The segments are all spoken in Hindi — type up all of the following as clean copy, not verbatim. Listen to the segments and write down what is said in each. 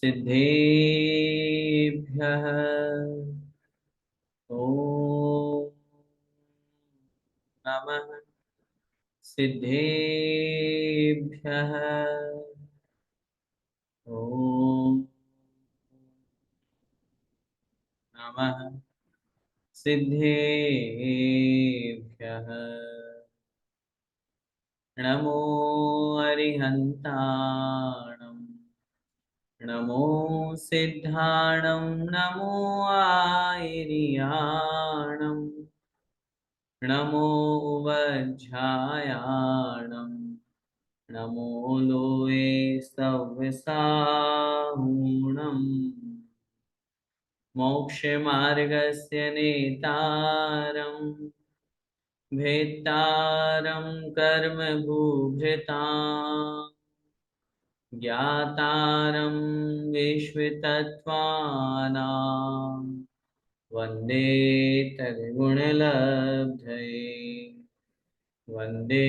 सिद्धेभ्यः ॐ नमः सिद्धेभ्यः ॐ नमः सिद्धेभ्यः। नमो अरिहन्ताणं नमो सिद्धाणं नमो आयर्याणं नमो वज्झायाणं नमो लोये सव्यसाहूणम् मोक्षमार्गस्य नेतारं भेत्तारं कर्मभूभृतां ज्ञातारं विश्वतत्त्वानां वन्दे तद्गुणलब्धये वन्दे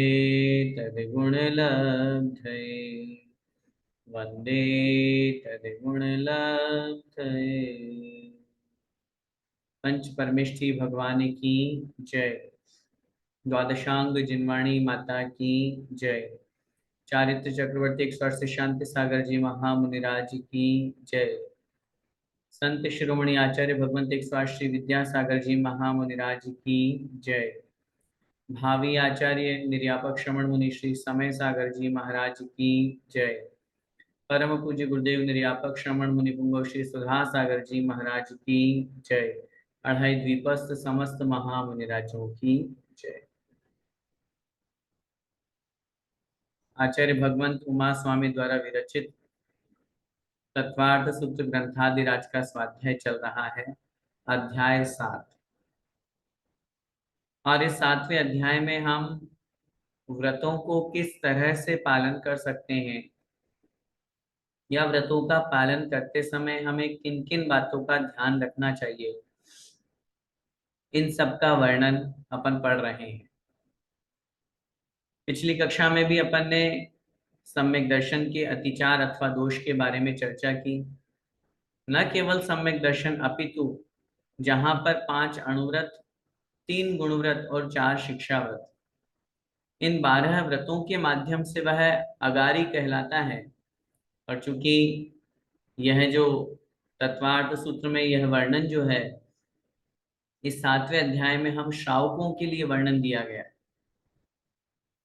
तद्गुणलब्धये वन्दे तद्गुणलब्धये। पंच परमेष्ठी भगवान की जय। द्वादशांग जिनवाणी माता की जय। चारित्र चक्रवर्ती 108 शांति सागर जी महामुनिराज की जय। संत शिरोमणि आचार्य भगवंत 108 श्री विद्यासागर जी महामुनिराज की जय। भावी आचार्य निर्यापक श्रमण मुनि श्री समय सागर जी महाराज की जय। परम पूज्य गुरुदेव निर्यापक श्रमण मुनि पुंगव श्री सुधा सागर जी महाराज की जय। अढ़ाई द्वीपस्थ समस्त महामुनिराजों की जय। आचार्य भगवंत उमा स्वामी द्वारा विरचित तत्वार्थ सूत्र ग्रंथादिराज का स्वाध्याय चल रहा है, अध्याय 7। और इस 7वें अध्याय में हम व्रतों को किस तरह से पालन कर सकते हैं या व्रतों का पालन करते समय हमें किन किन बातों का ध्यान रखना चाहिए, इन सब का वर्णन अपन पढ़ रहे हैं। पिछली कक्षा में भी अपन ने सम्यक दर्शन के अतिचार अथवा दोष के बारे में चर्चा की। न केवल सम्यक दर्शन अपितु जहां पर 5 अणुव्रत, 3 गुणव्रत और 4 शिक्षा व्रत, इन 12 व्रतों के माध्यम से वह अगारी कहलाता है। और चूंकि यह जो तत्वार्थ सूत्र में यह वर्णन जो है, इस 7वें अध्याय में हम श्रावकों के लिए वर्णन दिया गया।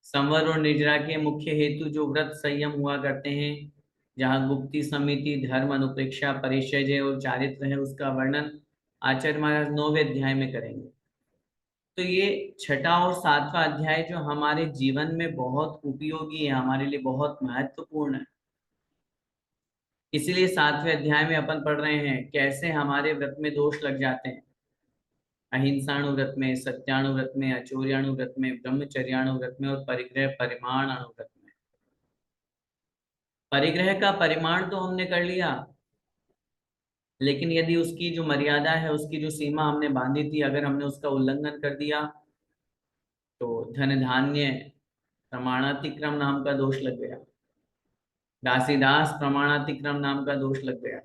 संवर और निर्जरा के मुख्य हेतु जो व्रत संयम हुआ करते हैं, जहाँ गुप्ती, समिति, धर्म, अनुप्रेक्षा, परिचर्या और चारित्र है, उसका वर्णन आचार्य महाराज 9वें अध्याय में करेंगे। तो ये छठा और 7वां अध्याय जो हमारे जीवन में बहुत उपयोगी है, हमारे लिए बहुत महत्वपूर्ण है। इसीलिए 7वें अध्याय में अपन पढ़ रहे हैं कैसे हमारे व्रत में दोष लग जाते हैं। अहिंसाणुव्रत में, सत्याणुव्रत में, अचौर्याणुव्रत में, ब्रह्मचर्याणुव्रत में और परिग्रह परिमाण अणुव्रत में। परिग्रह का परिमाण तो हमने कर लिया, लेकिन यदि उसकी जो मर्यादा है, उसकी जो सीमा हमने बांधी थी, अगर हमने उसका उल्लंघन कर दिया तो धन धान्य प्रमाणातिक्रम नाम का दोष लग गया, दासीदास प्रमाणातिक्रम नाम का दोष लग गया।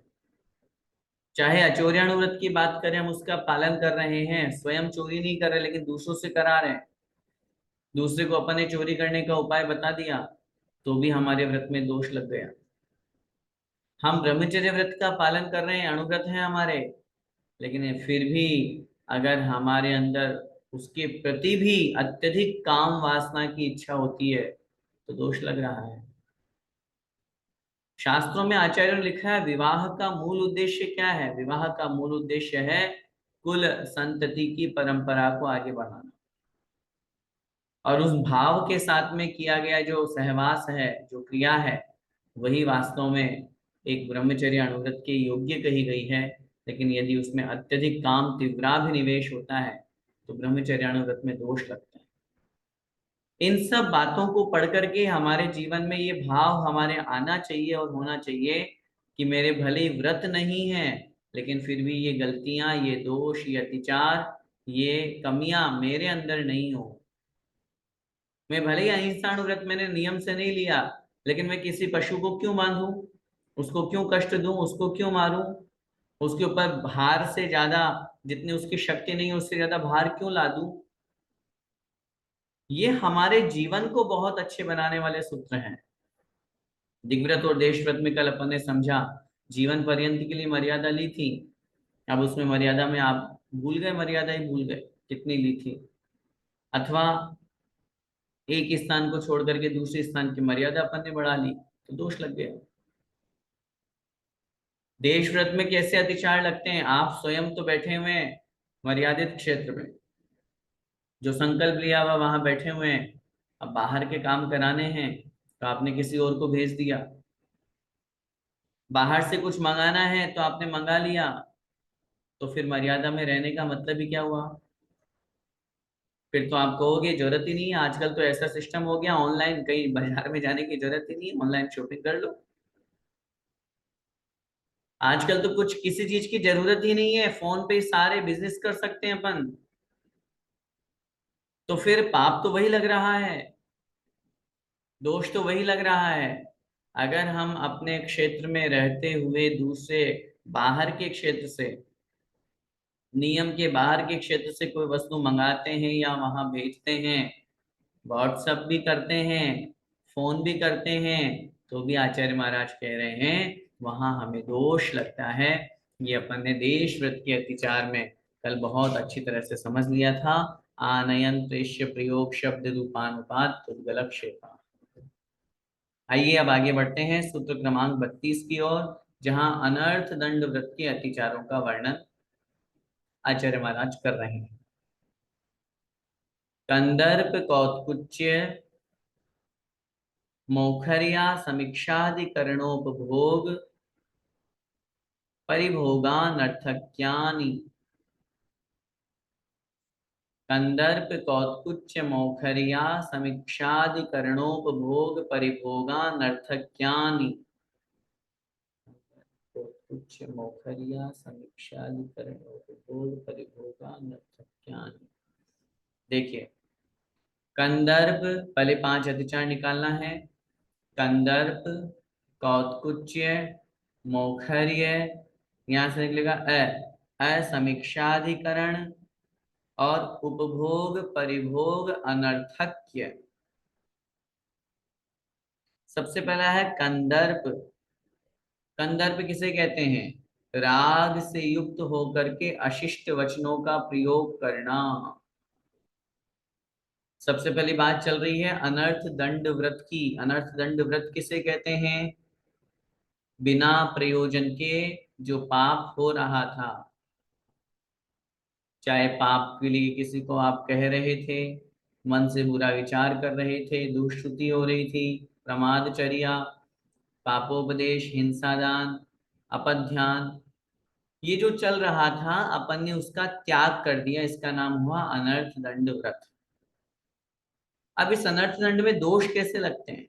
चाहे अचौर्याणुव्रत की बात करें, हम उसका पालन कर रहे हैं, स्वयं चोरी नहीं कर रहे लेकिन दूसरों से करा रहे हैं, दूसरे को अपने चोरी करने का उपाय बता दिया, तो भी हमारे व्रत में दोष लग गया। हम ब्रह्मचर्य व्रत का पालन कर रहे हैं, अणुव्रत है हमारे, लेकिन फिर भी अगर हमारे अंदर उसके प्रति भी अत्यधिक काम वासना की इच्छा होती है तो दोष लग रहा है। शास्त्रों में आचार्यों ने लिखा है, विवाह का मूल उद्देश्य क्या है? विवाह का मूल उद्देश्य है कुल संतति की परंपरा को आगे बढ़ाना, और उस भाव के साथ में किया गया जो सहवास है, जो क्रिया है, वही वास्तव में एक ब्रह्मचर्य अनुव्रत के योग्य कही गई है। लेकिन यदि उसमें अत्यधिक काम तीव्राभिनिवेश होता है तो ब्रह्मचर्य अनुव्रत में दोष लगता है। इन सब बातों को पढ़ करके हमारे जीवन में ये भाव हमारे आना चाहिए और होना चाहिए कि मेरे भले ही व्रत नहीं है, लेकिन फिर भी ये गलतियां, ये दोष, ये अतिचार, ये कमियां मेरे अंदर नहीं हो। मैं भले ही अहिंसा व्रत मैंने नियम से नहीं लिया, लेकिन मैं किसी पशु को क्यों बांधूं? उसको क्यों कष्ट दूं, उसको क्यों मारूं, उसके ऊपर भार से ज्यादा, जितनी उसकी शक्ति नहीं है उससे ज्यादा भार क्यों ला दूं। ये हमारे जीवन को बहुत अच्छे बनाने वाले सूत्र हैं। दिग्व्रत और देशव्रत में कल अपन ने समझा, जीवन पर्यंत के लिए मर्यादा ली थी, अब उसमें मर्यादा में आप भूल गए, मर्यादा ही भूल गए कितनी ली थी। अथवा एक स्थान को छोड़ करके दूसरे स्थान की मर्यादा अपन ने बढ़ा ली तो दोष लग गया। देश व्रत में कैसे अतिचार लगते हैं, आप स्वयं तो बैठे हुए हैं मर्यादित क्षेत्र में, जो संकल्प लिया हुआ वहां बैठे हुए हैं, अब बाहर के काम कराने हैं तो आपने किसी और को भेज दिया, बाहर से कुछ मंगाना है तो आपने मंगा लिया, तो फिर मर्यादा में रहने का मतलब ही क्या हुआ। फिर तो आप कहोगे जरूरत ही नहीं है, आजकल तो ऐसा सिस्टम हो गया ऑनलाइन, कहीं बाजार में जाने की जरूरत ही नहीं है, ऑनलाइन शॉपिंग कर लो। आजकल तो कुछ किसी चीज की जरूरत ही नहीं है, फोन पे ही सारे बिजनेस कर सकते हैं अपन। तो फिर पाप तो वही लग रहा है, दोष तो वही लग रहा है। अगर हम अपने क्षेत्र में रहते हुए दूसरे बाहर के क्षेत्र से, नियम के बाहर के क्षेत्र से कोई वस्तु मंगाते हैं या वहां भेजते हैं, व्हाट्सएप भी करते हैं, फोन भी करते हैं, तो भी आचार्य महाराज कह रहे हैं वहां हमें दोष लगता है। ये अपन ने देश व्रत के अतिचार में कल बहुत अच्छी तरह से समझ लिया था। आनयन प्रेष्य प्रयोग शब्द रूपानुपात तुद्गल क्षेपा। आइए अब आगे बढ़ते हैं सूत्र क्रमांक 32 की ओर, जहां अनर्थ दंड व्रत के अतिचारों का वर्णन आचार्य महाराज कर रहे हैं। कंदर्प कौत्कुच्य मौखर्या समीक्षाधिकरणोपभोग परिभोगानर्थक्यानि। कंदर्प कौत्कुच्य मौखर्या समीक्षाधिकरणोपभोग परिभोगानर्थक्यानि। कौत्कुच्य मौखर्या समीक्षाधिकरणोपभोग परिभोगानर्थक्यानि। देखिए, कंदर्प, पहले 5 अतिचार निकालना है। कंदर्प, कौत्कुच्य, मौखर्य, यहां से निकलेगा असमीक्षाधिकरण और उपभोग परिभोग अनर्थक्य। सबसे पहला है कंदर्प। कंदर्प किसे कहते हैं, राग से युक्त होकर के अशिष्ट वचनों का प्रयोग करना। सबसे पहली बात चल रही है अनर्थ दंड व्रत की। अनर्थ दंड व्रत किसे कहते हैं, बिना प्रयोजन के जो पाप हो रहा था, चाहे पाप के लिए किसी को आप कह रहे थे, मन से बुरा विचार कर रहे थे, दुष्टुति हो रही थी, प्रमादचर्या, पापोपदेश, हिंसादान, अपध्यान, ये जो चल रहा था अपन ने उसका त्याग कर दिया, इसका नाम हुआ अनर्थ दंड व्रत। अब इस अनर्थ दंड में दोष कैसे लगते हैं,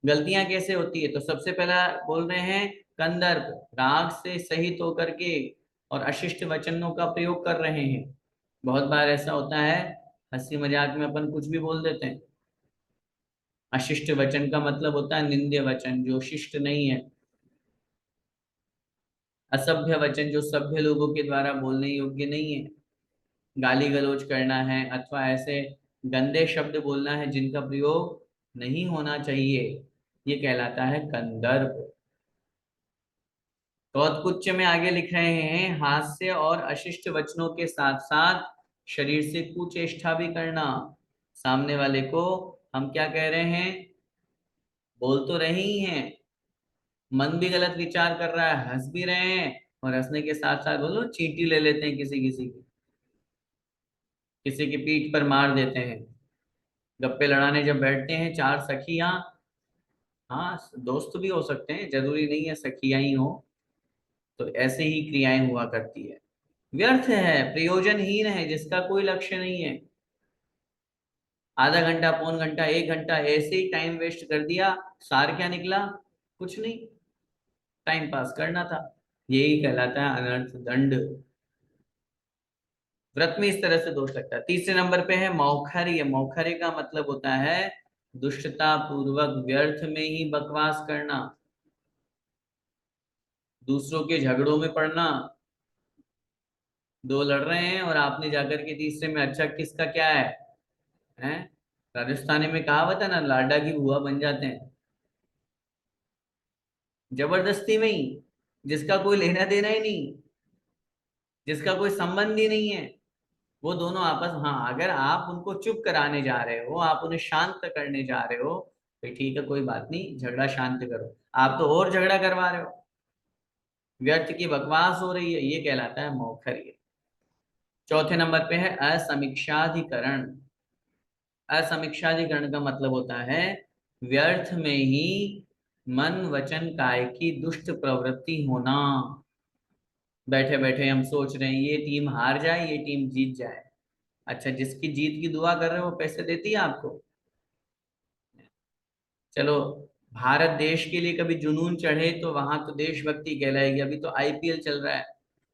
गलतियां कैसे होती है, तो सबसे पहला बोल रहे हैं कंदर्प, राग से सहित होकर के और अशिष्ट वचनों का प्रयोग कर रहे हैं। बहुत बार ऐसा होता है, हंसी मजाक में अपन कुछ भी बोल देते हैं। अशिष्ट वचन का मतलब होता है निंद्य वचन, जो शिष्ट नहीं है। असभ्य वचन, जो सभ्य लोगों के द्वारा बोलने योग्य नहीं है। गाली गलौज करना है अथवा ऐसे गंदे शब्द बोलना है जिनका प्रयोग नहीं होना चाहिए, ये कहलाता है कंदर्प। कौतकुच्च में आगे लिख रहे हैं हास्य और अशिष्ट वचनों के साथ साथ शरीर से कुचेष्टा भी करना। सामने वाले को हम क्या कह रहे हैं, बोल तो रहे ही हैं, मन भी गलत विचार कर रहा है, हंस भी रहे हैं, और हंसने के साथ साथ बोलो चींटी ले लेते हैं किसी किसी की, किसी की पीठ पर मार देते हैं। गप्पे लड़ाने जब बैठते हैं चार सखियां, हाँ दोस्त भी हो सकते हैं, जरूरी नहीं है सखियां ही हो, तो ऐसे ही क्रियाएं हुआ करती है। व्यर्थ है, प्रयोजनहीन है, जिसका कोई लक्ष्य नहीं है। आधा घंटा, पौन घंटा, 1 घंटा ऐसे ही टाइम वेस्ट कर दिया, सार क्या निकला, कुछ नहीं, टाइम पास करना था। यही कहलाता है अनर्थ दंड। व्रत में इस तरह से दोष लगता है। तीसरे नंबर पे है मौखर्य। मौखर्य का मतलब होता है दुष्टता पूर्वक व्यर्थ में ही बकवास करना। दूसरों के झगड़ों में पड़ना, दो लड़ रहे हैं और आपने जाकर के तीसरे में अच्छा किसका क्या है? राजस्थानी में कहावत है ना, लाडा की बुआ बन जाते हैं जबरदस्ती में ही, जिसका कोई लेना देना ही नहीं, जिसका कोई संबंध ही नहीं है, वो दोनों आपस। हाँ, अगर आप उनको चुप कराने जा रहे हो, आप उन्हें शांत करने जा रहे हो, तो ठीक है, कोई बात नहीं, झगड़ा शांत करो। आप तो और झगड़ा करवा रहे हो, व्यर्थ की बकवास हो रही है, ये कहलाता है मौखर्य। चौथे नंबर पे है असमीक्षाधिकरण। असमीक्षाधिकरण का मतलब होता है व्यर्थ में ही मन वचन काय की दुष्ट प्रवृत्ति होना। बैठे बैठे हम सोच रहे हैं ये टीम हार जाए, ये टीम जीत जाए। अच्छा, जिसकी जीत की दुआ कर रहे हो वो पैसे देती है आपको? चलो, भारत देश के लिए कभी जुनून चढ़े तो वहां तो देशभक्ति कहलाएगी। अभी तो आईपीएल चल रहा है,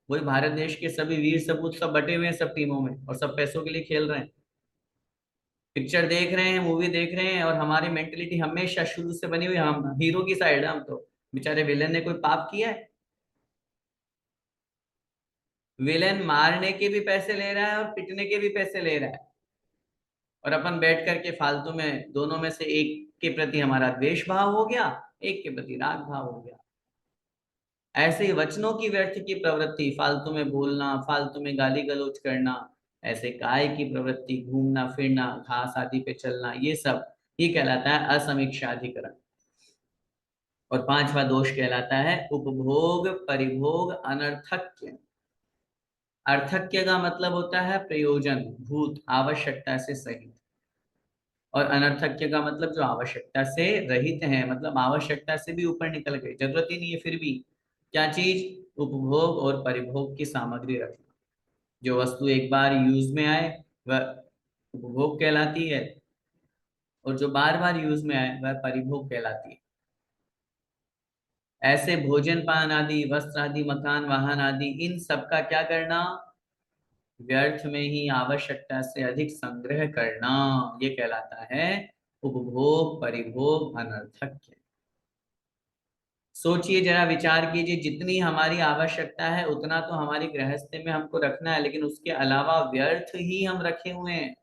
वही भारत देश के सभी वीर सपूत सब बटे हुए हैं सब टीमों में, और सब पैसों के लिए खेल रहे हैं। पिक्चर देख रहे हैं, मूवी देख रहे हैं, और हमारी मेंटेलिटी हमेशा शुरू से बनी हुई, हम हीरो की साइड है। हम तो बेचारे विलेन ने कोई पाप किया है? विलेन मारने के भी पैसे ले रहा है और पिटने के भी पैसे ले रहा है, और अपन बैठ करके फालतू में दोनों में से एक के प्रति हमारा द्वेष भाव हो गया, एक के प्रति राग भाव हो गया। ऐसे ही वचनों की व्यर्थ की प्रवृत्ति, फालतू में बोलना, फालतू में गाली गलौज करना, ऐसे काय की प्रवृत्ति, घूमना फिरना, घास आदि पे चलना, ये सब, ये कहलाता है असमीक्षाधिकरण। और पांचवा दोष कहलाता है उपभोग परिभोग अनर्थक्य। अर्थक्य का मतलब होता है प्रयोजन भूत, आवश्यकता से सहित। और अनर्थक्य का मतलब जो आवश्यकता से रहित है, मतलब आवश्यकता से भी ऊपर निकल गए, जरूरत ही नहीं है फिर भी। क्या चीज? उपभोग और परिभोग की सामग्री रखना। जो वस्तु एक बार यूज में आए वह उपभोग कहलाती है, और जो बार बार यूज में आए वह परिभोग कहलाती है। ऐसे भोजन पान आदि, वस्त्र आदि, मकान वाहन आदि, इन सब का क्या करना? व्यर्थ में ही आवश्यकता से अधिक संग्रह करना, ये कहलाता है उपभोग परिभोग अनर्थक। सोचिए जरा, विचार कीजिए, जितनी हमारी आवश्यकता है उतना तो हमारी गृहस्थी में हमको रखना है, लेकिन उसके अलावा व्यर्थ ही हम रखे हुए हैं।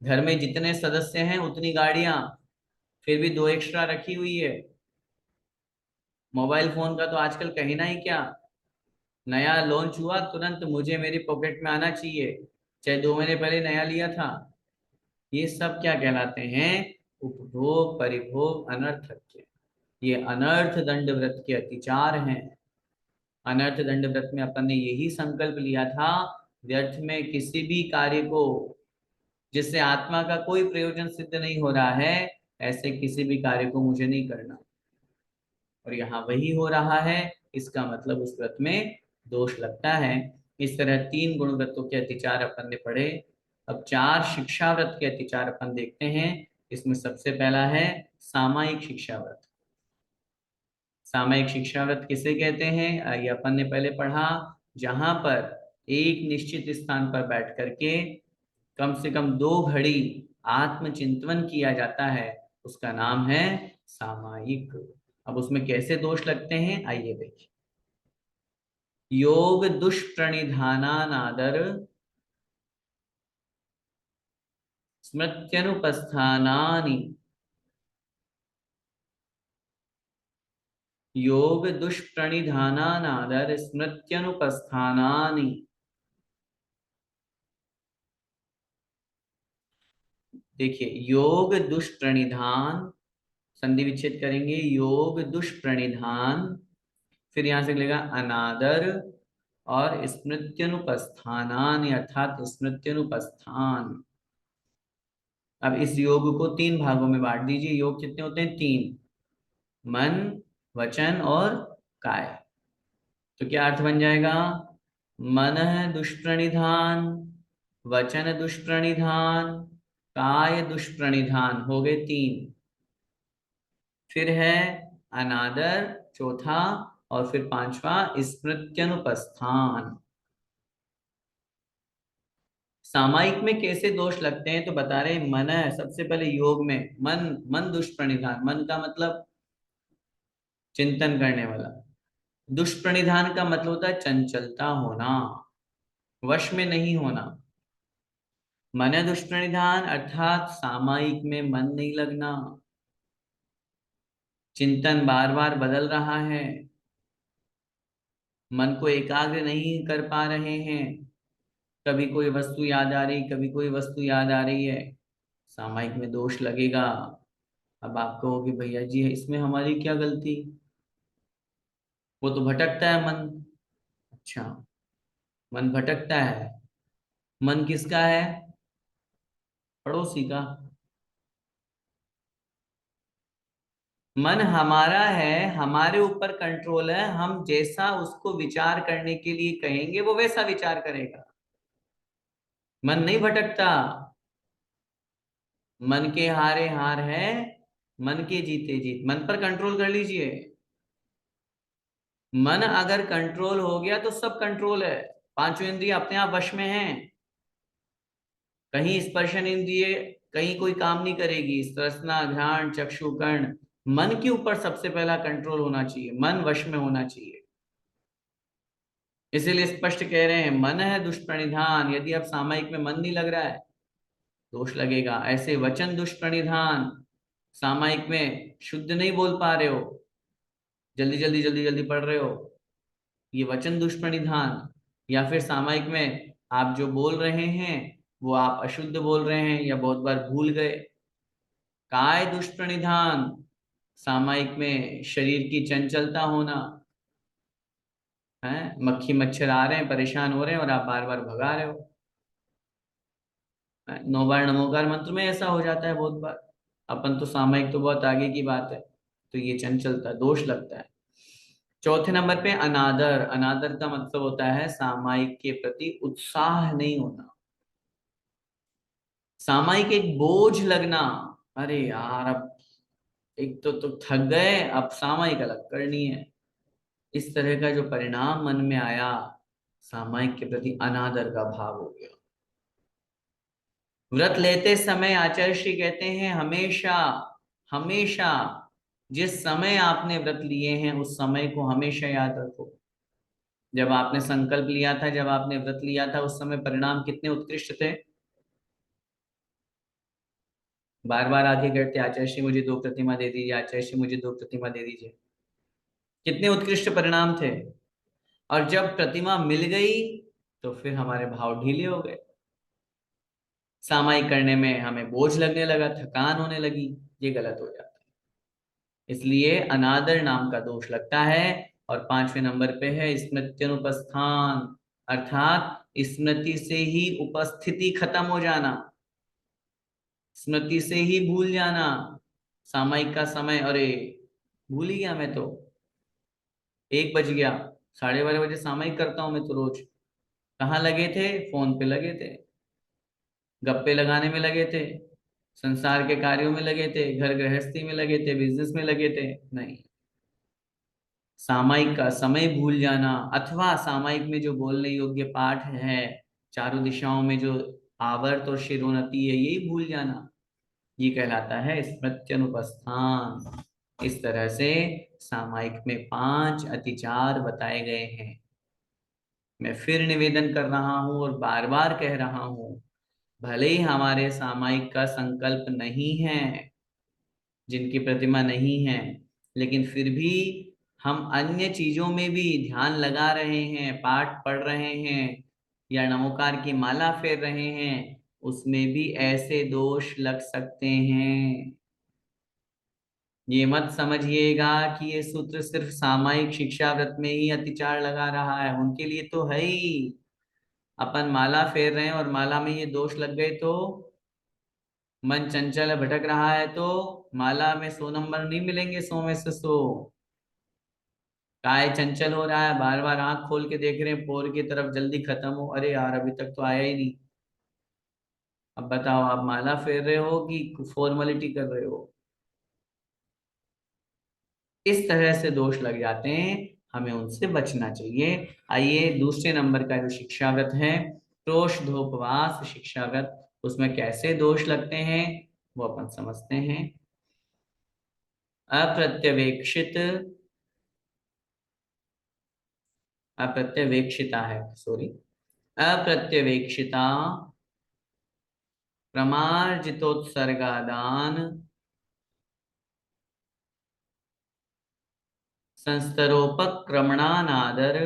घर में जितने सदस्य हैं उतनी गाड़ियां, फिर भी दो एक्स्ट्रा रखी हुई है। मोबाइल फोन का तो आजकल कहना ही क्या, नया लॉन्च हुआ तुरंत मुझे मेरी पॉकेट में आना चाहिए, चाहे 2 महीने पहले नया लिया था। ये सब क्या कहलाते हैं? उपभोग परिभोग अनर्थक। ये अनर्थ दंड व्रत के अतिचार हैं। अनर्थ दंड व्रत में अपन ने यही संकल्प लिया था, व्यर्थ में किसी भी कार्य को, जिससे आत्मा का कोई प्रयोजन सिद्ध नहीं हो रहा है, ऐसे किसी भी कार्य को मुझे नहीं करना। और यहाँ वही हो रहा है, इसका मतलब उस व्रत में दोष लगता है। इस तरह 3 गुण व्रतों के अतिचार अपन ने पढ़े। अब 4 शिक्षा व्रत के अतिचार अपन देखते हैं। इसमें सबसे पहला है सामायिक शिक्षा व्रत। सामयिक शिक्षा व्रत किसे कहते हैं? ये अपन ने पहले पढ़ा। जहां पर एक निश्चित स्थान पर बैठ करके कम से कम 2 घड़ी आत्मचिंतन किया जाता है, उसका नाम है सामायिक। अब उसमें कैसे दोष लगते हैं, आइए देखिए। योग दुष्प्रणिधानानादर स्मृत्यनुपस्थानानि। योग दुष्प्रणिधानानादर स्मृत्यनुपस्थानानि। देखिए, योग दुष्प्रणिधान, संधि विच्छेद करेंगे, योग दुष्प्रणिधान, फिर यहां से मिलेगा अनादर, और स्मृत्यनुपस्थानान अर्थात स्मृत्यनुपस्थान। अब इस योग को 3 भागों में बांट दीजिए। योग कितने होते हैं? 3, मन वचन और काय। तो क्या अर्थ बन जाएगा? मन दुष्प्रणिधान, वचन दुष्प्रणिधान, काय दुष्प्रणिधान, हो गए 3। फिर है अनादर, चौथा, और फिर पांचवा स्मृत्यनुपस्थान। सामायिक में कैसे दोष लगते हैं तो बता रहे, मन है सबसे पहले योग में, मन मन दुष्प्रणिधान। मन का मतलब चिंतन करने वाला। दुष्प्रणिधान का मतलब होता है चंचलता होना, वश में नहीं होना। मन दुष्प्रणिधान अर्थात सामायिक में मन नहीं लगना, चिंतन बार बार बदल रहा है, मन को एकाग्र नहीं कर पा रहे हैं, कभी कोई वस्तु याद आ रही, कभी कोई वस्तु याद आ रही है, सामायिक में दोष लगेगा। अब आप कहोगे भैया जी इसमें हमारी क्या गलती, वो तो भटकता है मन। अच्छा, मन भटकता है, मन किसका है? पड़ोसी का। मन हमारा है, हमारे ऊपर कंट्रोल है, हम जैसा उसको विचार करने के लिए कहेंगे वो वैसा विचार करेगा। मन नहीं भटकता, मन के हारे हार है, मन के जीते जीत। मन पर कंट्रोल कर लीजिए। मन अगर कंट्रोल हो गया तो सब कंट्रोल है। पांचों इंद्रिय अपने आप वश में हैं। कहीं स्पर्शन इंद्रिय कहीं कोई काम नहीं करेगी, रसना ध्यान चक्षु कर्ण, मन के ऊपर सबसे पहला कंट्रोल होना चाहिए, मन वश में होना चाहिए। इसीलिए स्पष्ट कह रहे हैं मन है दुष्प्रणिधान। यदि अब सामायिक में मन नहीं लग रहा है, दोष लगेगा। ऐसे वचन दुष्प्रणिधान, सामायिक में शुद्ध नहीं बोल पा रहे हो, जल्दी जल्दी जल्दी जल्दी पढ़ रहे हो, ये वचन दुष्प्रणिधान। या फिर सामायिक में आप जो बोल रहे हैं वो आप अशुद्ध बोल रहे हैं या बहुत बार भूल गए। काय दुष्प्रणिधान, सामायिक में शरीर की चंचलता होना है, मक्खी मच्छर आ रहे हैं, परेशान हो रहे हैं और आप बार बार भगा रहे हो। 9 बार नमोकार मंत्र में ऐसा हो जाता है बहुत बार। अपन तो सामायिक तो बहुत आगे की बात है, तो ये चंचलता दोष लगता है। चौथे नंबर पे अनादर। अनादर का मतलब होता है सामायिक के प्रति उत्साह नहीं होना, सामायिक एक बोझ लगना। अरे यार अब एक तो थक गए, अब सामायिक अलग करनी है, इस तरह का जो परिणाम मन में आया, सामायिक के प्रति अनादर का भाव हो गया। व्रत लेते समय आचार्य श्री कहते हैं हमेशा हमेशा जिस समय आपने व्रत लिए हैं उस समय को हमेशा याद रखो। जब आपने संकल्प लिया था, जब आपने व्रत लिया था, उस समय परिणाम कितने उत्कृष्ट थे। बार बार आगे करते आचार्य श्री मुझे 2 प्रतिमा दे दीजिए, आचार्य श्री मुझे 2 प्रतिमा दे दीजिए, कितने उत्कृष्ट परिणाम थे। और जब प्रतिमा मिल गई तो फिर हमारे भाव ढीले हो गए, सामायिक करने में हमें बोझ लगने लगा, थकान होने लगी, ये गलत हो जाता है। इसलिए अनादर नाम का दोष लगता है। और 5वें नंबर पे है स्मृत्यनुपस्थान, अर्थात स्मृति से ही उपस्थिति खत्म हो जाना, स्मृति से ही भूल जाना। सामायिक का समय, अरे भूल ही गया मैं तो, 1 बज गया, 12:30 बजे सामायिक करता हूं मैं तो रोज। कहाँ लगे थे? फोन पे लगे थे, गप्पे लगाने में लगे थे, संसार के कार्यों में लगे थे, घर गृहस्थी में लगे थे, बिजनेस में लगे थे। नहीं, सामायिक का समय भूल जाना, अथवा सामायिक में जो बोलने योग्य पाठ है, चारों दिशाओं में जो आवर्त और शिरोन्नति है, यही भूल जाना, ये कहलाता है स्मृत्यनुपस्थान। इस तरह से सामायिक में 5 अतिचार बताए गए हैं। मैं फिर निवेदन कर रहा हूं और बार बार कह रहा हूं, भले ही हमारे सामायिक का संकल्प नहीं है, जिनकी प्रतिमा नहीं है, लेकिन फिर भी हम अन्य चीजों में भी ध्यान लगा रहे हैं, पाठ पढ़ रहे हैं या नमोकार की माला फेर रहे हैं, उसमें भी ऐसे दोष लग सकते हैं। ये मत समझिएगा कि ये सूत्र सिर्फ सामायिक शिक्षा व्रत में ही अतिचार लगा रहा है, उनके लिए तो है ही। अपन माला फेर रहे हैं और माला में ये दोष लग गए तो, मन चंचल है भटक रहा है तो माला में 100 नंबर नहीं मिलेंगे, 100 में से 100। काय चंचल हो रहा है, बार बार आंख खोल के देख रहे हैं पोर की तरफ, जल्दी खत्म हो, अरे यार अभी तक तो आया ही नहीं। अब बताओ, आप माला फेर रहे हो कि फॉर्मेलिटी कर रहे हो? इस तरह से दोष लग जाते हैं, हमें उनसे बचना चाहिए। आइए दूसरे नंबर का जो शिक्षागत है, प्रोषधोपवास शिक्षागत, उसमें कैसे दोष लगते हैं वो अपन समझते हैं। अप्रत्यवेक्षित अप्रत्यवेक्षिता है, सॉरी, अप्रत्यवेक्षिता प्रमार्जितोत्सर्गादान संस्तरोपक्रमणानादर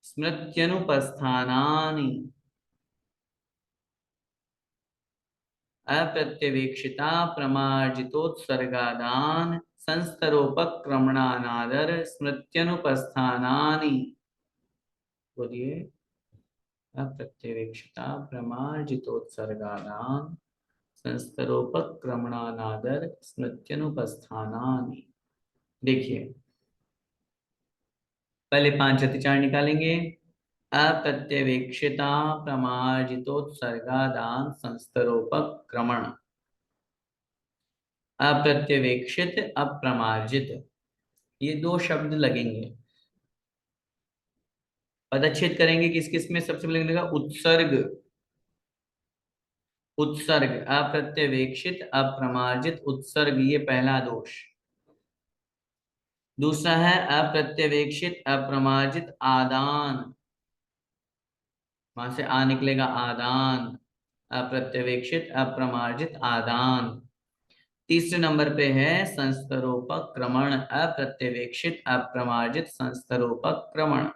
स्मृत्यनुपस्थानानि। अप्रत्यवेक्षिता प्रमार्जितोत्सर्गादान संस्तरोपक्रमणानादर स्मृत्यनुपस्थानानि। बोलिए। अप्रत्यवेक्षिता प्रमार्जितोत्सर्गादान संस्तरोपक्रमणानादर स्मृत्यनुपस्थानानि। देखिए, पहले 5 अतिचार निकालेंगे। अप्रत्यवेक्षिता प्रमार्जितोत्सर्गादान संस्तरोपक्रमण। अप्रत्यवेक्षित, अप्रमार्जित, ये 2 शब्द लगेंगे। पदच्छेद करेंगे किस किस में? सबसे पहले लगेगा उत्सर्ग। उत्सर्ग, अप्रत्यवेक्षित अप्रमार्जित उत्सर्ग, ये पहला दोष। दूसरा है अप्रत्यवेक्षित अप्रमार्जित आदान, वहां से आ निकलेगा आदान, अप्रत्यवेक्षित अप्रमार्जित आदान। तीसरे नंबर पे है संस्तरोपक्रमण, अप्रत्यवेक्षित अप्रमार्जित संस्तरोपक्रमण।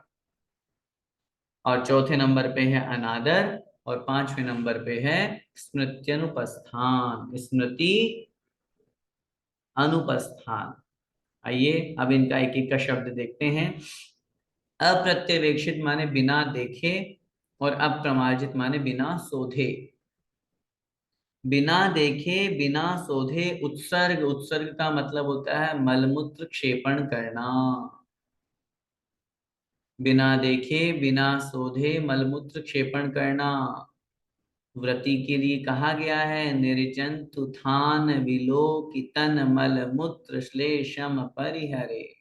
और चौथे नंबर पे है अनादर, और 5वें नंबर पे है स्मृत्यनुपस्थान, स्मृति अनुपस्थान। आइए अब इनका एक एक का शब्द देखते हैं। अप्रत्यवेक्षित माने बिना देखे, और अप्रमार्जित माने बिना शोधे। बिना देखे, बिना शोधे उत्सर्ग, उत्सर्ग का मतलब होता है मलमूत्र क्षेपण करना। बिना देखे, बिना शोधे मलमूत्र क्षेपण करना। व्रति के लिए कहा गया है निर्जंतुथान विलोकितन मलमूत्र श्लेषम परिहरे।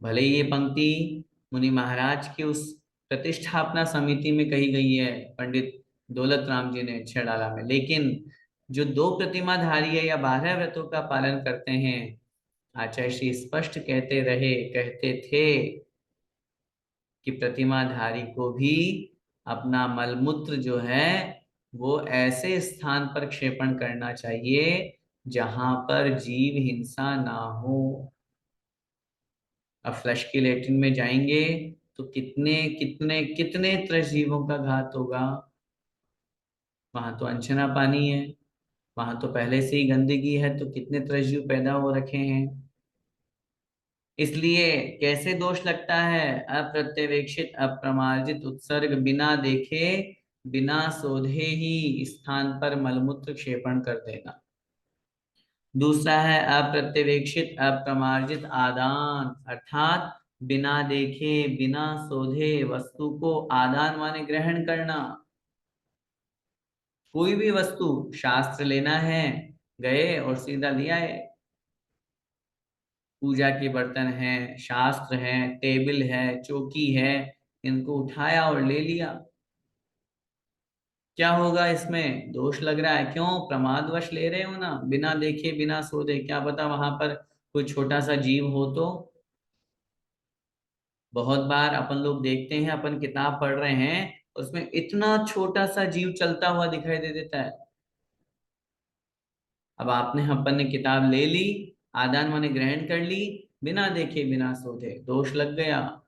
भले ही ये पंक्ति मुनि महाराज की उस प्रतिष्ठापना समिति में कही गई है पंडित दौलत राम जी ने छेड़ाला में, लेकिन जो 2 प्रतिमाधारी है या 12 व्रतों का पालन करते हैं, आचार्य श्री स्पष्ट कहते रहे, कहते थे कि प्रतिमाधारी को भी अपना मलमूत्र जो है वो ऐसे स्थान पर क्षेपण करना चाहिए जहां पर जीव हिंसा ना हो। अब फ्लश के लेट्रिन में जाएंगे तो कितने कितने कितने त्रसजीवों का घात होगा। वहां तो अनछना पानी है, वहां तो पहले से ही गंदगी है, तो कितने त्रसजीव पैदा हो रखे हैं। इसलिए कैसे दोष लगता है? अप्रत्यवेक्षित अप्रमार्जित उत्सर्ग, बिना देखे बिना शोधे ही स्थान पर मलमूत्र क्षेपण कर देना। दूसरा है अप्रत्यवेक्षित अप्रमार्जित आदान, अर्थात बिना देखे बिना शोधे वस्तु को आदान माने ग्रहण करना। कोई भी वस्तु, शास्त्र लेना है, गए और सीधा लिया है। पूजा के बर्तन हैं, शास्त्र हैं, टेबल है, चौकी है, इनको उठाया और ले लिया। क्या होगा? इसमें दोष लग रहा है। क्यों? प्रमादवश ले रहे हो ना, बिना देखे बिना सोचे। क्या पता वहां पर कोई छोटा सा जीव हो तो। बहुत बार अपन लोग देखते हैं, अपन किताब पढ़ रहे हैं, उसमें इतना छोटा सा जीव चलता हुआ दिखाई दे देता है। अब आपने अपन ने किताब ले ली, आदान माने ग्रहण कर ली, बिना देखे बिना सोचे, दोष लग गया।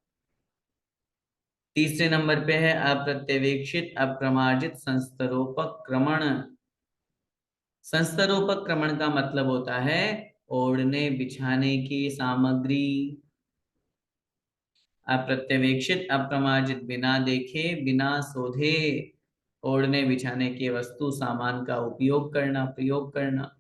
तीसरे नंबर पे है अप्रत्यवेक्षित अप्रमार्जित संस्तरोपक्रमण। संस्तरोपक्रमण का मतलब होता है ओढ़ने बिछाने की सामग्री। अप्रत्यवेक्षित अप्रमार्जित, बिना देखे बिना शोधे ओढ़ने बिछाने के वस्तु सामान का उपयोग करना, प्रयोग करना।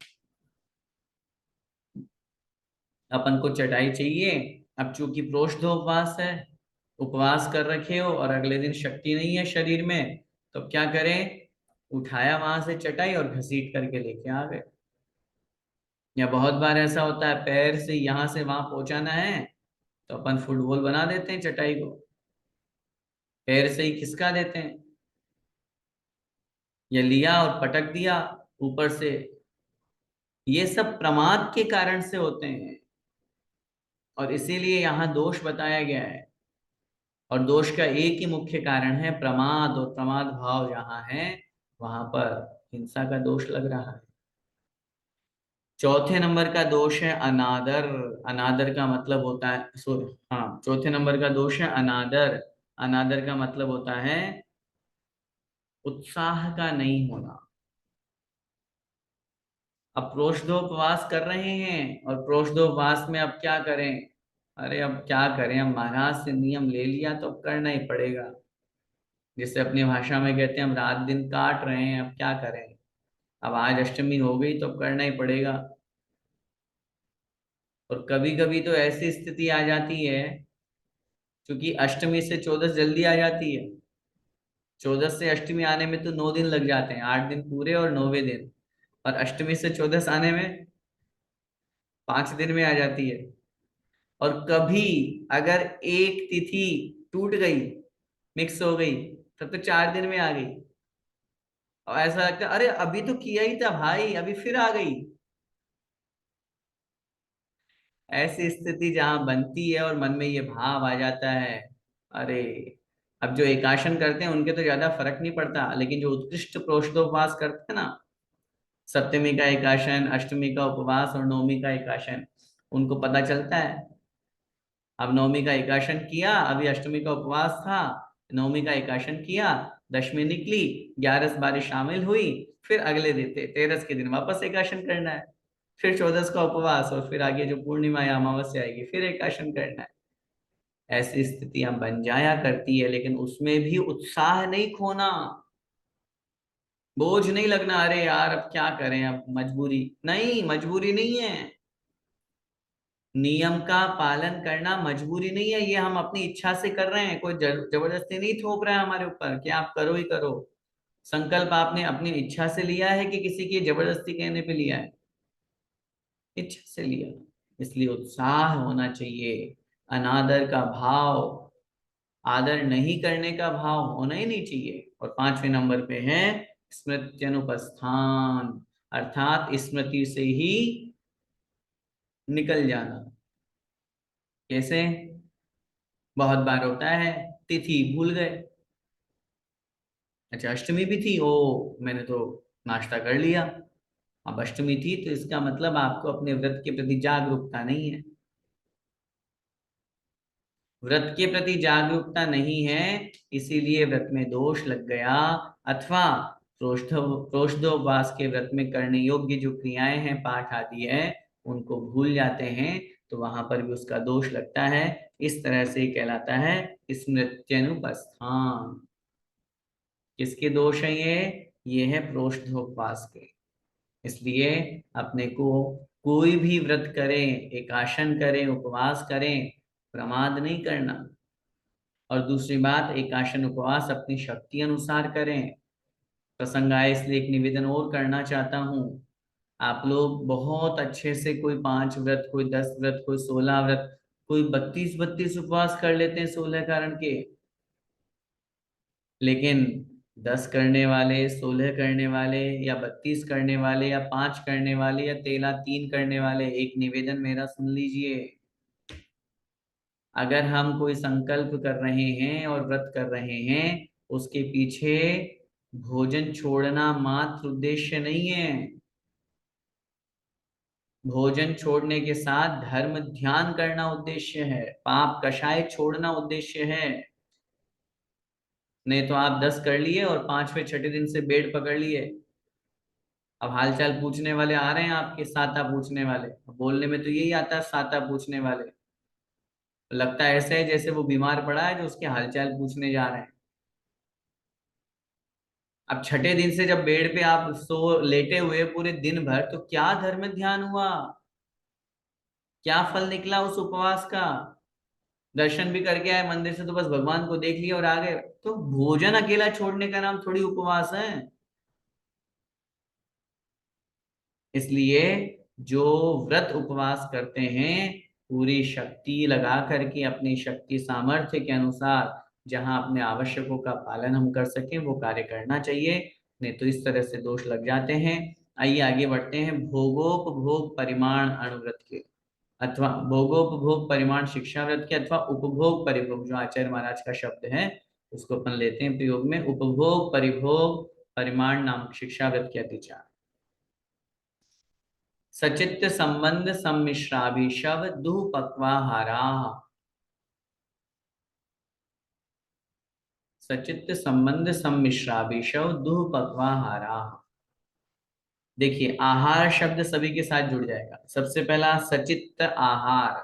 अपन को चटाई चाहिए। अब चूंकि प्रोष्ठोपवास है, उपवास कर रखे हो और अगले दिन शक्ति नहीं है शरीर में, तो क्या करें? उठाया वहां से चटाई और घसीट करके लेके आ गए। या बहुत बार ऐसा होता है, पैर से यहां से वहां पहुंचाना है तो अपन फुटबॉल बना देते हैं चटाई को, पैर से ही खिसका देते हैं, या लिया और पटक दिया ऊपर से। ये सब प्रमाद के कारण से होते हैं। और इसीलिए यहाँ दोष बताया गया है। और दोष का एक ही मुख्य कारण है प्रमाद, और प्रमाद भाव जहाँ है वहां पर हिंसा का दोष लग रहा है। चौथे नंबर का दोष है अनादर। अनादर का मतलब होता है, सॉरी, हाँ, चौथे नंबर का दोष है अनादर। अनादर का मतलब होता है उत्साह का नहीं होना। अब प्रोष्ठोपवास कर रहे हैं, और प्रोष्ठोपवास में अब क्या करें? अरे अब क्या करें, अब महाराज से नियम ले लिया तो अब करना ही पड़ेगा। जिसे अपनी भाषा में कहते हैं हम रात दिन काट रहे हैं, अब क्या करें। अब आज अष्टमी हो गई तो अब करना ही पड़ेगा। और कभी कभी तो ऐसी स्थिति आ जाती है, क्योंकि अष्टमी से चौदस जल्दी आ जाती है। चौदस से अष्टमी आने में तो 9 दिन लग जाते हैं, 8 दिन पूरे और 9वें दिन। और अष्टमी से चौदस आने में 5 दिन में आ जाती है। और कभी अगर एक तिथि टूट गई, मिक्स हो गई, तब तो 4 दिन में आ गई। और ऐसा लगता है अरे अभी तो किया ही था भाई, अभी फिर आ गई। ऐसी स्थिति जहां बनती है और मन में ये भाव आ जाता है, अरे, अब जो एकाशन करते हैं उनके तो ज्यादा फर्क नहीं पड़ता, लेकिन जो उत्कृष्ट प्रोष्ठोपवास करते हैं ना, सप्तमी का एकाशन, अष्टमी का उपवास और नवमी का एकाशन, उनको पता चलता है। अब नवमी का एकाशन किया, अभी अष्टमी का उपवास था, नवमी का एकाशन किया, दशमी निकली, 11 शामिल हुई, फिर अगले दिन 13 के दिन वापस एकाशन करना है, फिर 14 का उपवास, और फिर आगे जो पूर्णिमा या अमावस्या आएगी फिर एकाशन करना है। ऐसी स्थितियां बन जाया करती है, लेकिन उसमें भी उत्साह नहीं खोना, बोझ नहीं लगना, अरे यार अब क्या करें, अब मजबूरी नहीं, मजबूरी नहीं है। नियम का पालन करना मजबूरी नहीं है, ये हम अपनी इच्छा से कर रहे हैं, कोई जबरदस्ती नहीं थोप रहा है हमारे ऊपर कि आप करो ही करो। संकल्प आपने अपनी इच्छा से लिया है कि किसी की जबरदस्ती कहने पे लिया है? इच्छा से लिया। इसलिए उत्साह होना चाहिए। अनादर का भाव, आदर नहीं करने का भाव होना ही नहीं चाहिए। और 5वें नंबर पे है स्मृत्यनुपस्थान, अर्थात स्मृति से ही निकल जाना। कैसे? बहुत बार होता है, तिथि भूल गए, अच्छा अष्टमी भी थी, ओ मैंने तो नाश्ता कर लिया। अब अष्टमी थी तो इसका मतलब आपको अपने व्रत के प्रति जागरूकता नहीं है। व्रत के प्रति जागरूकता नहीं है, इसीलिए व्रत में दोष लग गया। अथवा प्रोष्ठोपवास के व्रत में करने योग्य जो क्रियाएं हैं, पाठ आदि है, उनको भूल जाते हैं, तो वहां पर भी उसका दोष लगता है। इस तरह से कहलाता है स्मृत्यनुपस्थान। किसके दोष है ये है प्रोष्ठोपवास के। इसलिए अपने को कोई भी व्रत करें, एकाशन करें, उपवास करें, प्रमाद नहीं करना। और दूसरी बात, एकाशन उपवास अपनी शक्ति अनुसार करें। प्रसंग आए इसलिए एक निवेदन और करना चाहता हूँ। आप लोग बहुत अच्छे से कोई 5 व्रत, कोई 10 व्रत, कोई 16 व्रत, कोई 32-32 उपवास कर लेते हैं 16 कारण के। लेकिन 10 करने वाले, 16 करने वाले, या 32 करने वाले, या 5 करने वाले, या 13 3 करने वाले, एक निवेदन मेरा सुन लीजिए। अगर हम कोई संकल्प कर रहे हैं और व्रत कर रहे हैं, उसके पीछे भोजन छोड़ना मात्र उद्देश्य नहीं है। भोजन छोड़ने के साथ धर्म ध्यान करना उद्देश्य है, पाप कषाय छोड़ना उद्देश्य है। नहीं तो आप 10 कर लिए और 5वें छठे दिन से बेड पकड़ लिए। अब हालचाल पूछने वाले आ रहे हैं आपके, साता पूछने वाले, बोलने में तो यही आता है साता पूछने वाले। लगता है ऐसे है जैसे वो बीमार पड़ा है जो उसके हालचाल पूछने जा रहे हैं। अब छठे दिन से जब बेड पे आप सो लेटे हुए पूरे दिन भर, तो क्या धर्म ध्यान हुआ, क्या फल निकला उस उपवास का? दर्शन भी करके आए मंदिर से, तो बस भगवान को देख लिया और आ गए। तो भोजन अकेला छोड़ने का नाम थोड़ी उपवास है। इसलिए जो व्रत उपवास करते हैं, पूरी शक्ति लगा करके, अपनी शक्ति सामर्थ्य के अनुसार, जहां अपने आवश्यकों का पालन हम कर सकें वो कार्य करना चाहिए। नहीं तो इस तरह से दोष लग जाते हैं। आइए आगे बढ़ते हैं भोगोपभोग परिमाण अणुव्रत के। अथवा भोगोपभोग परिमाण शिक्षा व्रत के, अथवा उपभोग परिभोग, जो आचार्य महाराज का शब्द है उसको अपन लेते हैं प्रयोग में, उपभोग परिभोग परिमाण नामक शिक्षा व्रत के अतिचार। सचित्त संबंध सम्मिश्राभिशव दुःपक्वाहारा। सचित्त संबंध सम्मिश्राभिशव दुःपक्वाहारा। देखिए आहार शब्द सभी के साथ जुड़ जाएगा। सबसे पहला सचित्त आहार,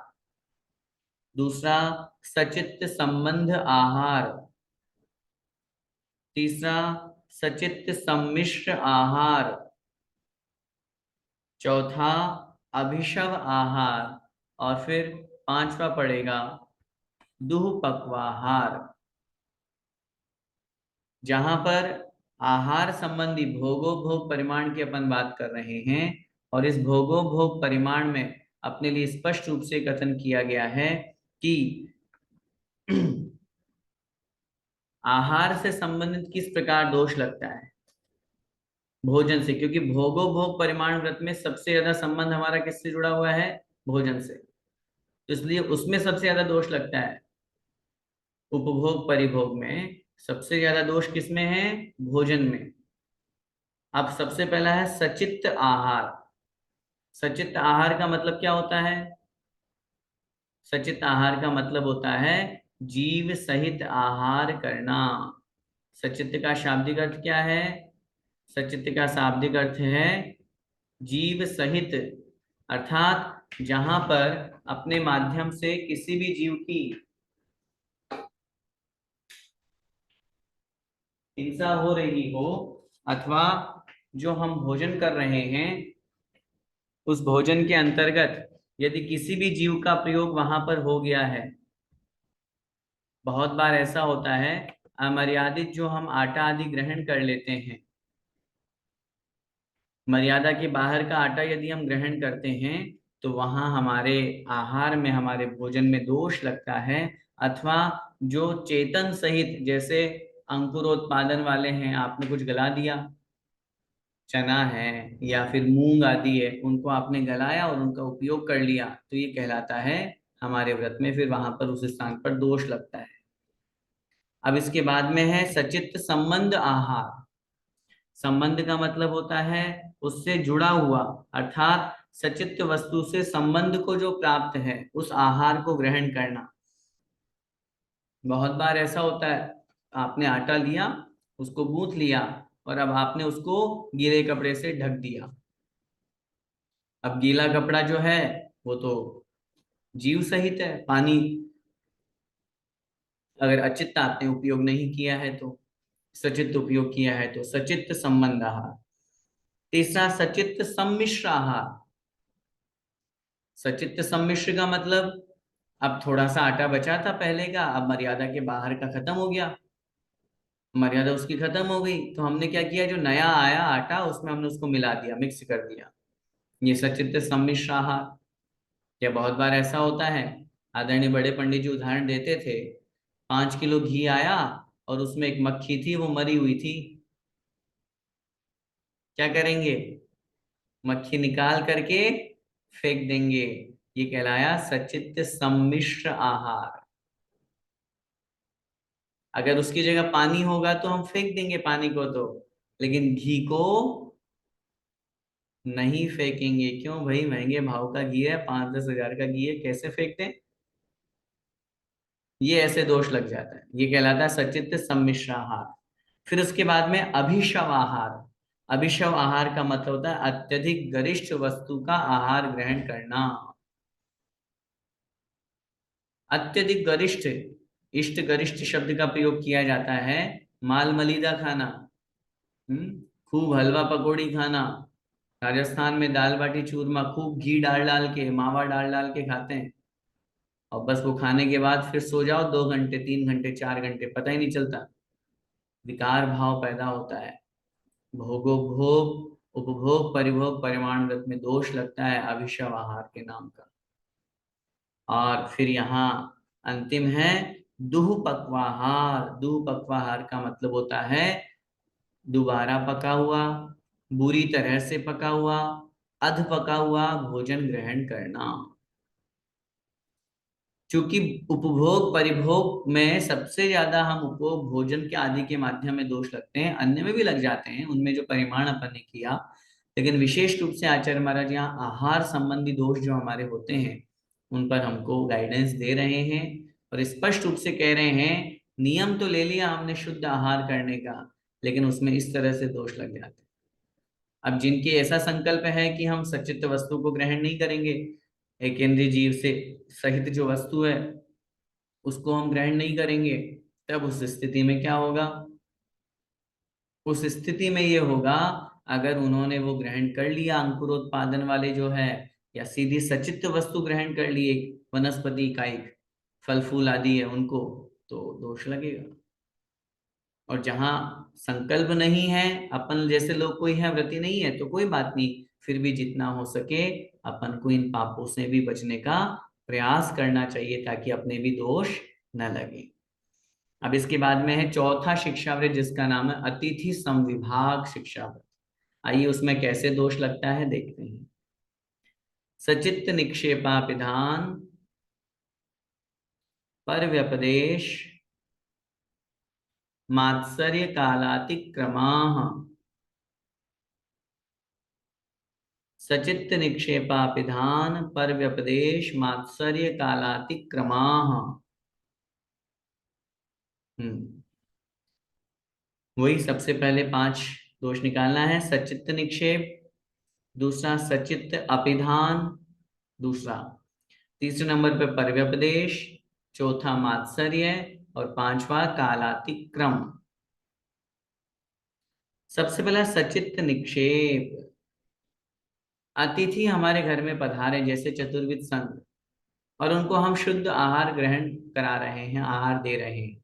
दूसरा सचित्त संबंध आहार, तीसरा सचित्त सम्मिश्र आहार, चौथा अभिशव आहार, और फिर पांचवा पड़ेगा दुःपक्वाहार। जहां पर आहार संबंधी भोगोपभोग परिमाण की अपन बात कर रहे हैं, और इस भोगोपभोग परिमाण में अपने लिए स्पष्ट रूप से कथन किया गया है कि आहार से संबंधित किस प्रकार दोष लगता है, भोजन से, क्योंकि भोगोपभोग परिमाण व्रत में सबसे ज्यादा संबंध हमारा किससे जुड़ा हुआ है, भोजन से, तो इसलिए उसमें सबसे ज्यादा दोष लगता है। उपभोग परिभोग में सबसे ज्यादा दोष किसमें है, भोजन में। अब सबसे पहला है सचित्त आहार। सचित्त आहार का मतलब क्या होता है, सचित्त आहार का मतलब होता है जीव सहित आहार करना। सचित्त का शाब्दिक अर्थ क्या है, सचित्त का शाब्दिक अर्थ है जीव सहित, अर्थात जहां पर अपने माध्यम से किसी भी जीव की हिंसा हो रही हो, अथवा जो हम भोजन कर रहे हैं उस भोजन के अंतर्गत यदि किसी भी जीव का प्रयोग वहां पर हो गया है। बहुत बार ऐसा होता है अमर्यादित जो हम आटा आदि ग्रहण कर लेते हैं, मर्यादा के बाहर का आटा यदि हम ग्रहण करते हैं तो वहां हमारे आहार में, हमारे भोजन में दोष लगता है। अथवा जो चेतन सहित, जैसे अंकुरोत्पादन वाले हैं, आपने कुछ गला दिया, चना है या फिर मूंग आदि है, उनको आपने गलाया और उनका उपयोग कर लिया, तो ये कहलाता है हमारे व्रत में, फिर वहां पर उस स्थान पर दोष लगता है। अब इसके बाद में है सचित्त संबंध आहार। संबंध का मतलब होता है उससे जुड़ा हुआ, अर्थात सचित्त वस्तु से संबंध को जो प्राप्त है उस आहार को ग्रहण करना। बहुत बार ऐसा होता है आपने आटा लिया, उसको गूंथ लिया, और अब आपने उसको गीले कपड़े से ढक दिया। अब गीला कपड़ा जो है वो तो जीव सहित है, पानी अगर अचित्त आपने उपयोग नहीं किया है तो, सचित्त उपयोग किया है तो सचित्त संबंध आहार। तीसरा सचित्त सम्मिश्र आहार। सचित्त सम्मिश्र का मतलब अब थोड़ा सा आटा बचा था पहले का, अब मर्यादा के बाहर का खत्म हो गया, मर्यादा उसकी खत्म हो गई, तो हमने क्या किया, जो नया आया आटा उसमें हमने उसको मिला दिया, मिक्स कर दिया, ये सचित्त सम्मिश्र आहार। या बहुत बार ऐसा होता है, आदरणीय बड़े पंडित जी उदाहरण देते थे, 5 किलो घी आया और उसमें एक मक्खी थी, वो मरी हुई थी, क्या करेंगे, मक्खी निकाल करके फेंक देंगे, ये कहलाया सचित्त सम्मिश्र आहार। अगर उसकी जगह पानी होगा तो हम फेंक देंगे पानी को तो, लेकिन घी को नहीं फेंकेंगे। क्यों भाई, महंगे भाव का घी है, 5-10 हजार का घी है, कैसे फेंक दें, ये ऐसे दोष लग जाता है, ये कहलाता है सचित्त सम्मिश्र आहार। फिर उसके बाद में अभिशव आहार। अभिशव आहार का मतलब होता है अत्यधिक गरिष्ठ वस्तु का आहार ग्रहण करना। अत्यधिक गरिष्ठ, इष्ट गरिष्ठ शब्द का प्रयोग किया जाता है, माल मलीदा खाना, खूब हलवा पकौड़ी खाना। राजस्थान में दाल बाटी चूरमा खूब घी डाल डाल के, मावा डाल डाल के खाते हैं, और बस वो खाने के बाद फिर सो जाओ, 2 घंटे 3 घंटे 4 घंटे पता ही नहीं चलता, विकार भाव पैदा होता है। भोगो भोग उपभोग परिभोग परिमाण व्रत में दोष लगता है अभिशव आहार के नाम का। और फिर यहाँ अंतिम है दुह पक्वाहार। दुह पक्वाहार का मतलब होता है दोबारा पका हुआ, बुरी तरह से पका हुआ, अध पका हुआ भोजन ग्रहण करना। चूंकि उपभोग परिभोग में सबसे ज्यादा हम उपभोग भोजन के आदि के माध्यम में दोष लगते हैं, अन्य में भी लग जाते हैं, उनमें जो परिमाण अपन ने किया, लेकिन विशेष रूप से आचार्य महाराज यहाँ आहार संबंधी दोष जो हमारे होते हैं उन पर हमको गाइडेंस दे रहे हैं और स्पष्ट रूप से कह रहे हैं नियम तो ले लिया हमने शुद्ध आहार करने का, लेकिन उसमें इस तरह से दोष लग जाते हैं। अब जिनके ऐसा संकल्प है कि हम सचित्त वस्तु को ग्रहण नहीं करेंगे, एक इंद्रिय जीव से सहित जो वस्तु है उसको हम ग्रहण नहीं करेंगे, तब उस स्थिति में क्या होगा? उस स्थिति में ये होगा, अगर उन्होंने वो ग्रहण कर लिया अंकुरोत्पादन वाले जो है, या सीधी सचित्त वस्तु ग्रहण कर लिए वनस्पति कायिक फल फूल आदि है उनको, तो दोष लगेगा। और जहां संकल्प नहीं है, अपन जैसे लोग कोई है व्रती नहीं है तो कोई बात नहीं, फिर भी जितना हो सके अपन को इन पापों से भी बचने का प्रयास करना चाहिए ताकि अपने भी दोष न लगे। अब इसके बाद में है चौथा शिक्षावृत्त जिसका नाम है अतिथि संविभाग शिक्षावृत्त। आइए उसमें कैसे दोष लगता है देखते हैं। सचित्त निक्षेपापिधान पर व्यपदेश मात्सर्य कालातिक्रमाः। सचित्त निक्षेपापिधान पर व्यपदेश मात्सर्य कालातिक्रमाः। वही सबसे पहले 5 दोष निकालना है। सचित्त निक्षेप, दूसरा सचित्त अपिधान, दूसरा तीसरे नंबर पे परव्यपदेश, चौथा मात्सर्य और पांचवा कालातिक्रम। सबसे पहला सचित्त निक्षेप। अतिथि हमारे घर में पधारे जैसे चतुर्विध संघ, और उनको हम शुद्ध आहार ग्रहण करा रहे हैं, आहार दे रहे हैं,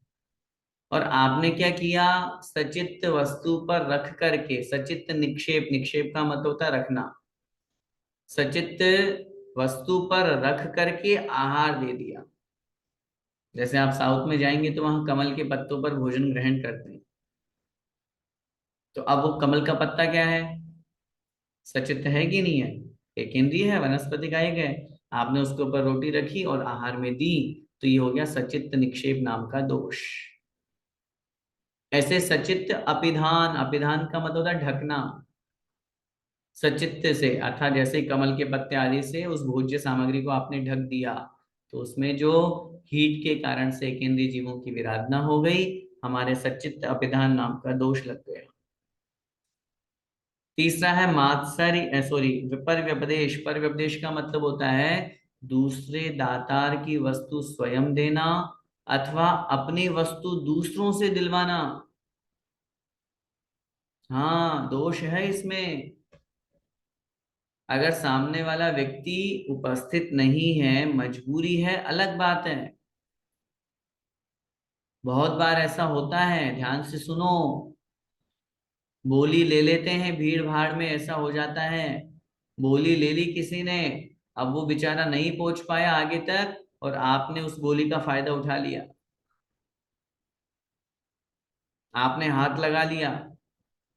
और आपने क्या किया? सचित्त वस्तु पर रख करके, सचित्त निक्षेप, निक्षेप का मतलब होता है रखना, सचित्त वस्तु पर रख करके आहार दे दिया। जैसे आप साउथ में जाएंगे तो वहां कमल के पत्तों पर भोजन ग्रहण करते हैं, तो अब वो कमल का पत्ता क्या है? सचित्त है कि नहीं है? एक इंद्रिय है, वनस्पति का एक है, आपने उसके ऊपर रोटी रखी और आहार में दी, तो ये हो गया सचित्त निक्षेप नाम का दोष। ऐसे सचित्त अपिधान, अपिधान का मतलब होता है ढकना, सचित्त से अर्थात जैसे कमल के पत्ते आदि से उस भोज्य सामग्री को आपने ढक दिया, तो उसमें जो हीट के कारण से केंद्रीय जीवों की विराधना हो गई, हमारे सचित्त अपिधान नाम का दोष लग गया। तीसरा है मात्सर्य, सॉरी, पर व्यपदेश। पर व्यपदेश का मतलब होता है दूसरे दातार की वस्तु स्वयं देना अथवा अपनी वस्तु दूसरों से दिलवाना। हाँ, दोष है इसमें। अगर सामने वाला व्यक्ति उपस्थित नहीं है, मजबूरी है, अलग बात है। बहुत बार ऐसा होता है, ध्यान से सुनो, बोली ले लेते हैं, भीड़ भाड़ में ऐसा हो जाता है, बोली ले ली किसी ने, अब वो बेचारा नहीं पहुंच पाया आगे तक और आपने उस बोली का फायदा उठा लिया, आपने हाथ लगा लिया,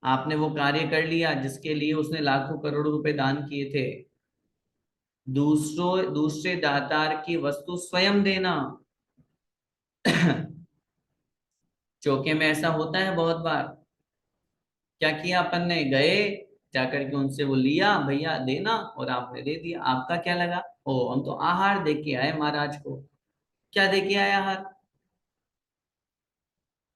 आपने वो कार्य कर लिया जिसके लिए उसने लाखों करोड़ों रुपए दान किए थे। दूसरे दातार की वस्तु स्वयं देना। चौके में ऐसा होता है बहुत बार। क्या किया अपन ने? गए, जाकर के उनसे वो लिया, भैया देना, और आपने दे दिया। आपका क्या लगा? ओ, हम तो आहार दे के आए महाराज को। क्या दे के आए आहार?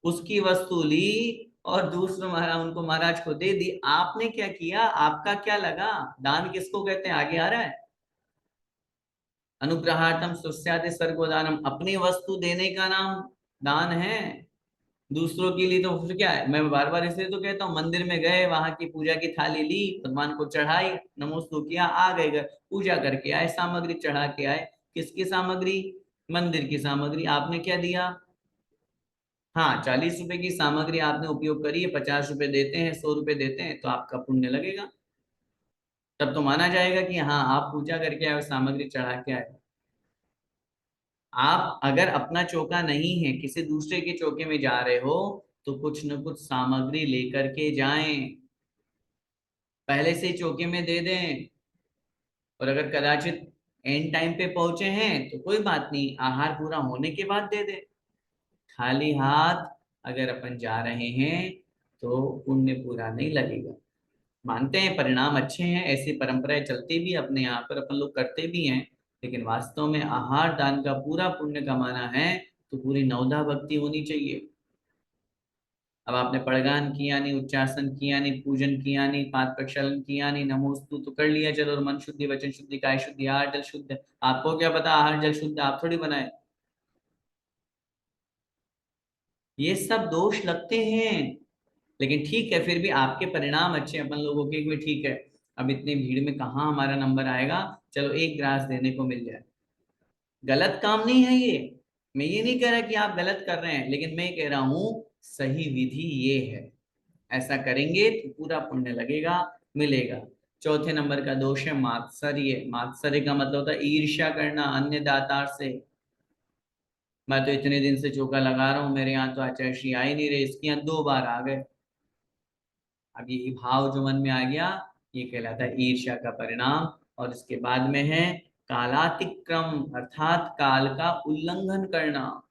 उसकी वस्तु ली और दूसरों महाराज उनको महाराज को दे दी। आपने क्या किया? आपका क्या लगा? दान किसको कहते हैं? आगे आ रहा है, अनुग्रहार्थम स्वस्यादि स्वर्गोदानम। अपनी वस्तु देने का नाम दान है। दूसरों के लिए तो फिर क्या है? मैं बार बार इसलिए तो कहता हूँ, मंदिर में गए, वहां की पूजा की थाली ली, भगवान को चढ़ाई, नमोस्तु किया, आ गए घर, पूजा करके आए, सामग्री चढ़ा के आए। किसकी सामग्री? मंदिर की सामग्री। आपने क्या दिया? हाँ, 40 रुपए की सामग्री आपने उपयोग करी है, 50 रुपए देते हैं, 100 रुपए देते हैं, तो आपका पुण्य लगेगा। तब तो माना जाएगा कि हाँ, आप पूजा करके आए और सामग्री चढ़ा के आए। आप अगर अपना चौका नहीं है, किसी दूसरे के चौके में जा रहे हो, तो कुछ न कुछ सामग्री लेकर के जाएं, पहले से चौके में दे दें। और अगर कदाचित एंड टाइम पे पहुंचे हैं तो कोई बात नहीं, आहार पूरा होने के बाद दे दे। खाली हाथ अगर अपन जा रहे हैं तो पुण्य पूरा नहीं लगेगा। मानते हैं परिणाम अच्छे हैं, ऐसी परंपराएं चलती भी अपने यहाँ पर, अपन लोग करते भी हैं, लेकिन वास्तव में आहार दान का पूरा पुण्य कमाना है तो पूरी नवधा भक्ति होनी चाहिए। अब आपने पड़गान किया नहीं, उच्चासन किया नहीं, पूजन किया नहीं, पाद प्रक्षालन किया नहीं, नमोस्तु तो कर लिया चलो, और मन शुद्धि, वचन शुद्धि, काय शुद्धि, आहार जल शुद्ध, आपको क्या पता आहार जल शुद्ध आप थोड़ी बनाए। ये सब दोष लगते हैं। लेकिन ठीक है, फिर भी आपके परिणाम अच्छे, अपन लोगों के भी ठीक है। अब इतनी भीड़ में कहाँ हमारा नंबर आएगा, चलो एक ग्रास देने को मिल जाए। गलत काम नहीं है ये, मैं ये नहीं कह रहा कि आप गलत कर रहे हैं, लेकिन मैं कह रहा हूं सही विधि ये है। ऐसा करेंगे तो पूरा पुण्य लगेगा, मिलेगा। चौथे नंबर का दोष है मात्सर्य। मात्सर्य का मतलब होता है ईर्ष्या करना अन्य दातार से। मैं तो इतने दिन से चौका लगा रहा हूँ, मेरे यहाँ तो आचार्य आ ही नहीं रहे, इसके यहाँ 2 बार आ गए। अब ये भाव जो मन में आ गया, ये कहलाता है ईर्ष्या का परिणाम। और इसके बाद में है कालातिक्रम, अर्थात काल का उल्लंघन करना।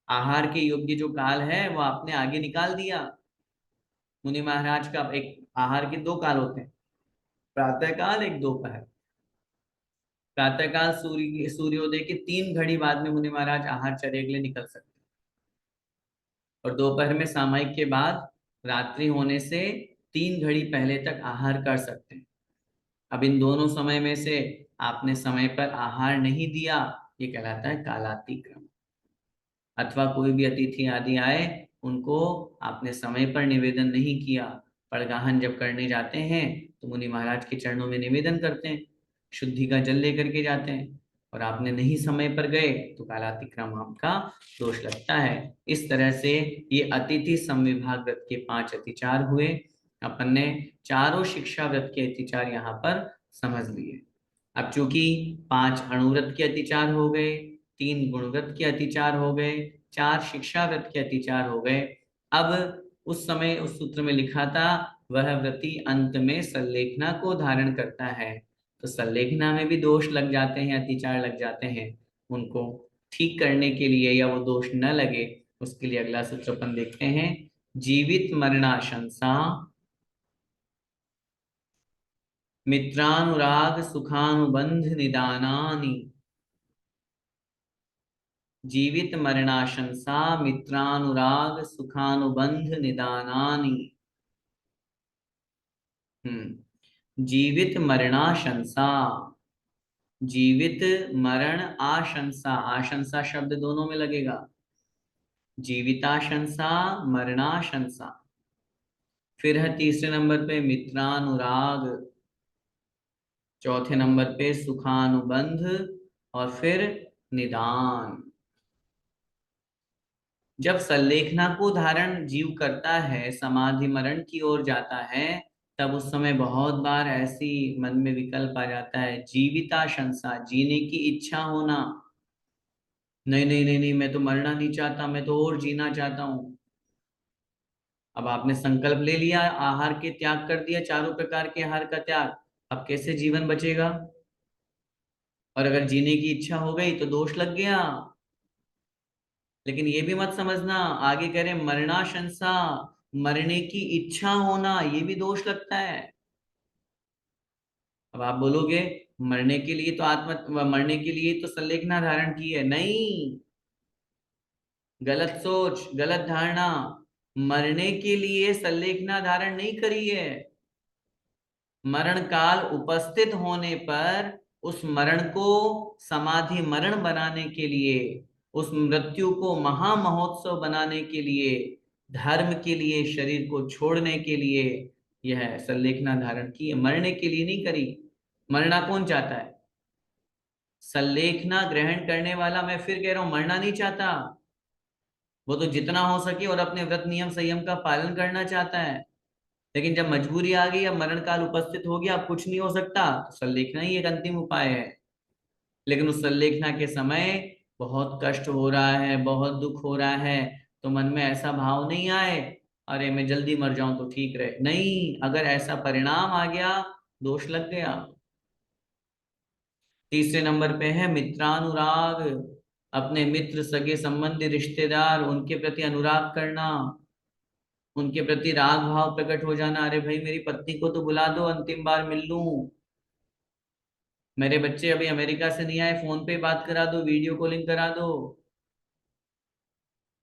आहार के योग्य जो काल है वो आपने आगे निकाल दिया। मुनि महाराज का एक आहार के 2 काल होते हैं, प्रातः काल, एक दोपहर। प्रातः काल सूर्योदय के 3 घड़ी बाद में मुनि महाराज आहार चर्या के लिए निकल सकते हैं, और दोपहर में सामायिक के बाद रात्रि होने से 3 घड़ी पहले तक आहार कर सकते हैं। अब इन दोनों समय में से आपने समय पर आहार नहीं दिया, ये कहलाता है कालातिक्रम। अथवा कोई भी अतिथि आदि आए, उनको आपने समय पर निवेदन नहीं किया। पड़गाहन जब करने जाते हैं तो मुनि महाराज के चरणों में निवेदन करते हैं, शुद्धि का जल लेकर के जाते हैं, और आपने नहीं समय पर गए तो कालातिक्रम आपका दोष लगता है। इस तरह से ये अतिथि संविभाग व्रत के 5 अतिचार हुए। अपन ने चारों शिक्षा व्रत के अतिचार यहाँ पर समझ लिए। अब चूंकि 5 अणुव्रत के अतिचार हो गए, 3 गुणव्रत के अतिचार हो गए, 4 शिक्षा व्रत के अतिचार हो गए। अब उस समय उस सूत्र में लिखा था वह व्रति अंत में सल्लेखना को धारण करता है, तो सल्लेखना में भी दोष लग जाते हैं, अतिचार लग जाते हैं। उनको ठीक करने के लिए या वो दोष न लगे, उसके लिए अगला सूत्र अपन देखते हैं। जीवित मरणाशंसा मित्रानुराग सुखानुबंध निदानानि। जीवित मरणाशंसा मित्रानुराग सुखानुबंध निदानानि। जीवित मरणाशंसा, जीवित मरण आशंसा, आशंसा शब्द दोनों में लगेगा। जीविताशंसा, मरणाशंसा। फिर है तीसरे नंबर पे मित्रानुराग, चौथे नंबर पे सुखानुबंध, और फिर निदान। जब संलेखना को धारण जीव करता है, समाधि मरण की ओर जाता है, तब उस समय बहुत बार ऐसी मन में विकल्प आ जाता है, जीविताशंसा, जीने की इच्छा होना। नहीं नहीं नहीं नहीं, मैं तो मरना नहीं चाहता, मैं तो और जीना चाहता हूं। अब आपने संकल्प ले लिया, आहार के त्याग कर दिया, चारों प्रकार के आहार का त्याग, अब कैसे जीवन बचेगा। और अगर जीने की इच्छा हो गई तो दोष लग गया। लेकिन ये भी मत समझना, आगे कह रहे मरणाशंसा, मरने की इच्छा होना, ये भी दोष लगता है। अब आप बोलोगे मरने के लिए तो मरने के लिए तो संलेखना धारण की है, नहीं। गलत सोच, गलत धारणा। मरने के लिए संलेखना धारण नहीं करी है। मरण काल उपस्थित होने पर उस मरण को समाधि मरण बनाने के लिए, उस मृत्यु को महामहोत्सव बनाने के लिए, धर्म के लिए, शरीर को छोड़ने के लिए यह संलेखना धारण की है, मरने के लिए नहीं करी। मरना कौन चाहता है? संलेखना ग्रहण करने वाला, मैं फिर कह रहा हूं, मरना नहीं चाहता। वो तो जितना हो सके और अपने व्रत नियम संयम का पालन करना चाहता है। लेकिन जब मजबूरी आ गई, अब मरण काल उपस्थित हो गया, अब कुछ नहीं हो सकता, तो संलेखना ही एक अंतिम उपाय है। लेकिन उस संलेखना के समय बहुत कष्ट हो रहा है, बहुत दुख हो रहा है, तो मन में ऐसा भाव नहीं आए अरे मैं जल्दी मर जाऊं तो ठीक रहे, नहीं। अगर ऐसा परिणाम आ गया, दोष लग गया। तीसरे नंबर पे है मित्रानुराग, अपने मित्र, सगे संबंधी, रिश्तेदार, उनके प्रति अनुराग करना, उनके प्रति राग भाव प्रकट हो जाना। अरे भाई मेरी पत्नी को तो बुला दो, अंतिम बार मिल लूं। मेरे बच्चे अभी अमेरिका से नहीं आए, फोन पे बात करा दो, वीडियो कॉलिंग करा दो।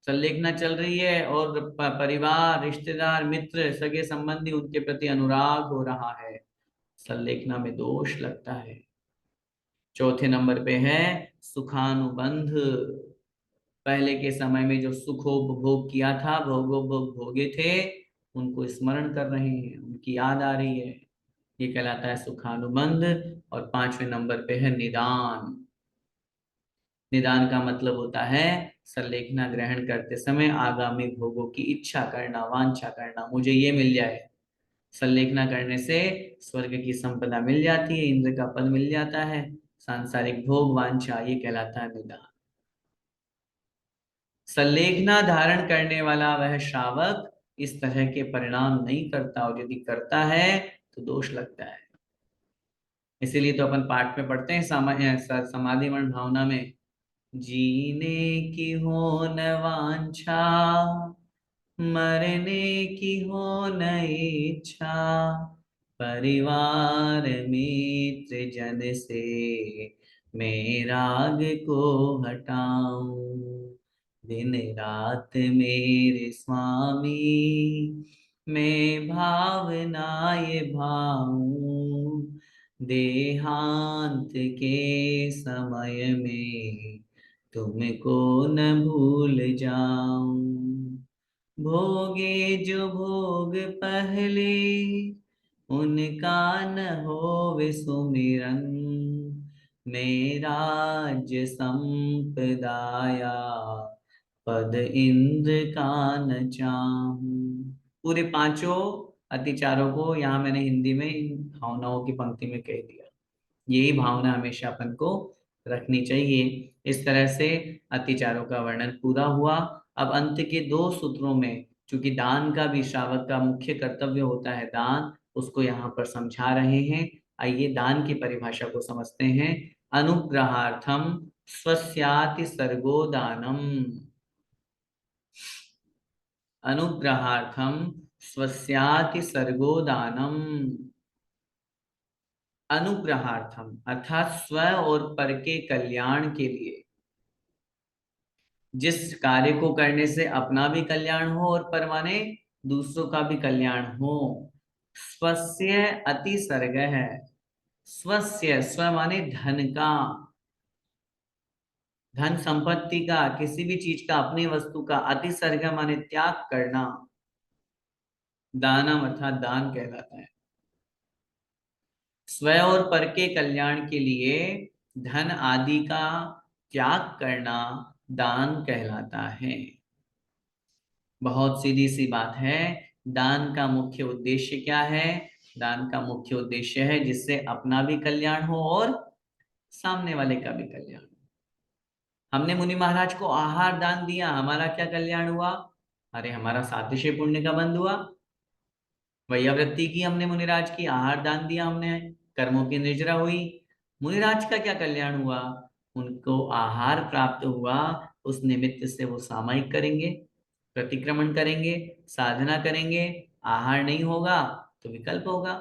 संलेखना चल रही है और परिवार, रिश्तेदार, मित्र, सगे संबंधी, उनके प्रति अनुराग हो रहा है, संलेखना में दोष लगता है। चौथे नंबर पे है सुखानुबंध, पहले के समय में जो सुखोपभोग किया था, भोगोपभोग भोगे थे, उनको स्मरण कर रहे हैं, उनकी याद आ रही है, ये कहलाता है सुखानुबंध। और पांचवें नंबर पे है निदान। निदान का मतलब होता है संलेखना ग्रहण करते समय आगामी भोगों की इच्छा करना, वांछा करना, मुझे ये मिल जाए। संलेखना करने से स्वर्ग की संपदा मिल जाती है, इंद्र का पद मिल जाता है, सांसारिक भोग वांछा, ये कहलाता है निदान। संलेखना धारण करने वाला वह श्रावक इस तरह के परिणाम नहीं करता, और यदि करता है तो दोष लगता है। इसीलिए तो अपन पाठ में पढ़ते हैं समाधि मण भावना में, जीने की हो न वांछा, मरने की हो न इच्छा, परिवार मित्र जन से मैं राग को हटाऊं, दिन रात मेरे स्वामी मैं भावना ये भाऊं, देहांत के समय में तुमको न भूल जाऊं, भोगे जो भोग पहले उनका न होवे सुमिरन, मेरा ज संपदाया पद इंद्र का न चाहूं। पूरे पांचों अतिचारों को यहाँ मैंने हिंदी में इन भावनाओं की पंक्ति में कह दिया। यही भावना हमेशा अपन को रखनी चाहिए। इस तरह से अतिचारों का वर्णन पूरा हुआ। अब अंत के दो सूत्रों में, चूंकि दान का भी श्रावक का मुख्य कर्तव्य होता है दान, उसको यहाँ पर समझा रहे हैं। आइए दान की परिभाषा को समझते हैं। अनुग्रहार्थम स्वस्याति सर्गो दानम, अनुग्रहार्थम स्वस्याति सर्गो दानम। अनुग्रहार्थम अर्थात स्व और पर के कल्याण के लिए, जिस कार्य को करने से अपना भी कल्याण हो और पर माने दूसरों का भी कल्याण हो। स्वस्य अति सर्ग है, स्वस्य, स्व माने धन का, धन संपत्ति का, किसी भी चीज का, अपनी वस्तु का, अति सर्ग माने त्याग करना, दानम अर्थात दान कहलाता है। स्व और पर के कल्याण के लिए धन आदि का त्याग करना दान कहलाता है। बहुत सीधी सी बात है। दान का मुख्य उद्देश्य क्या है? दान का मुख्य उद्देश्य है जिससे अपना भी कल्याण हो और सामने वाले का भी कल्याण हो। हमने मुनि महाराज को आहार दान दिया, हमारा क्या कल्याण हुआ? अरे हमारा सातिशय पुण्य का बंध हुआ। वैयावृत्ति की हमने मुनिराज की, आहार दान दिया हमने, कर्मों की निर्जरा हुई। मुनिराज का क्या कल्याण हुआ? उनको आहार प्राप्त हुआ, उस निमित्त से वो सामायिक करेंगे, प्रतिक्रमण करेंगे, साधना करेंगे। आहार नहीं होगा तो विकल्प होगा।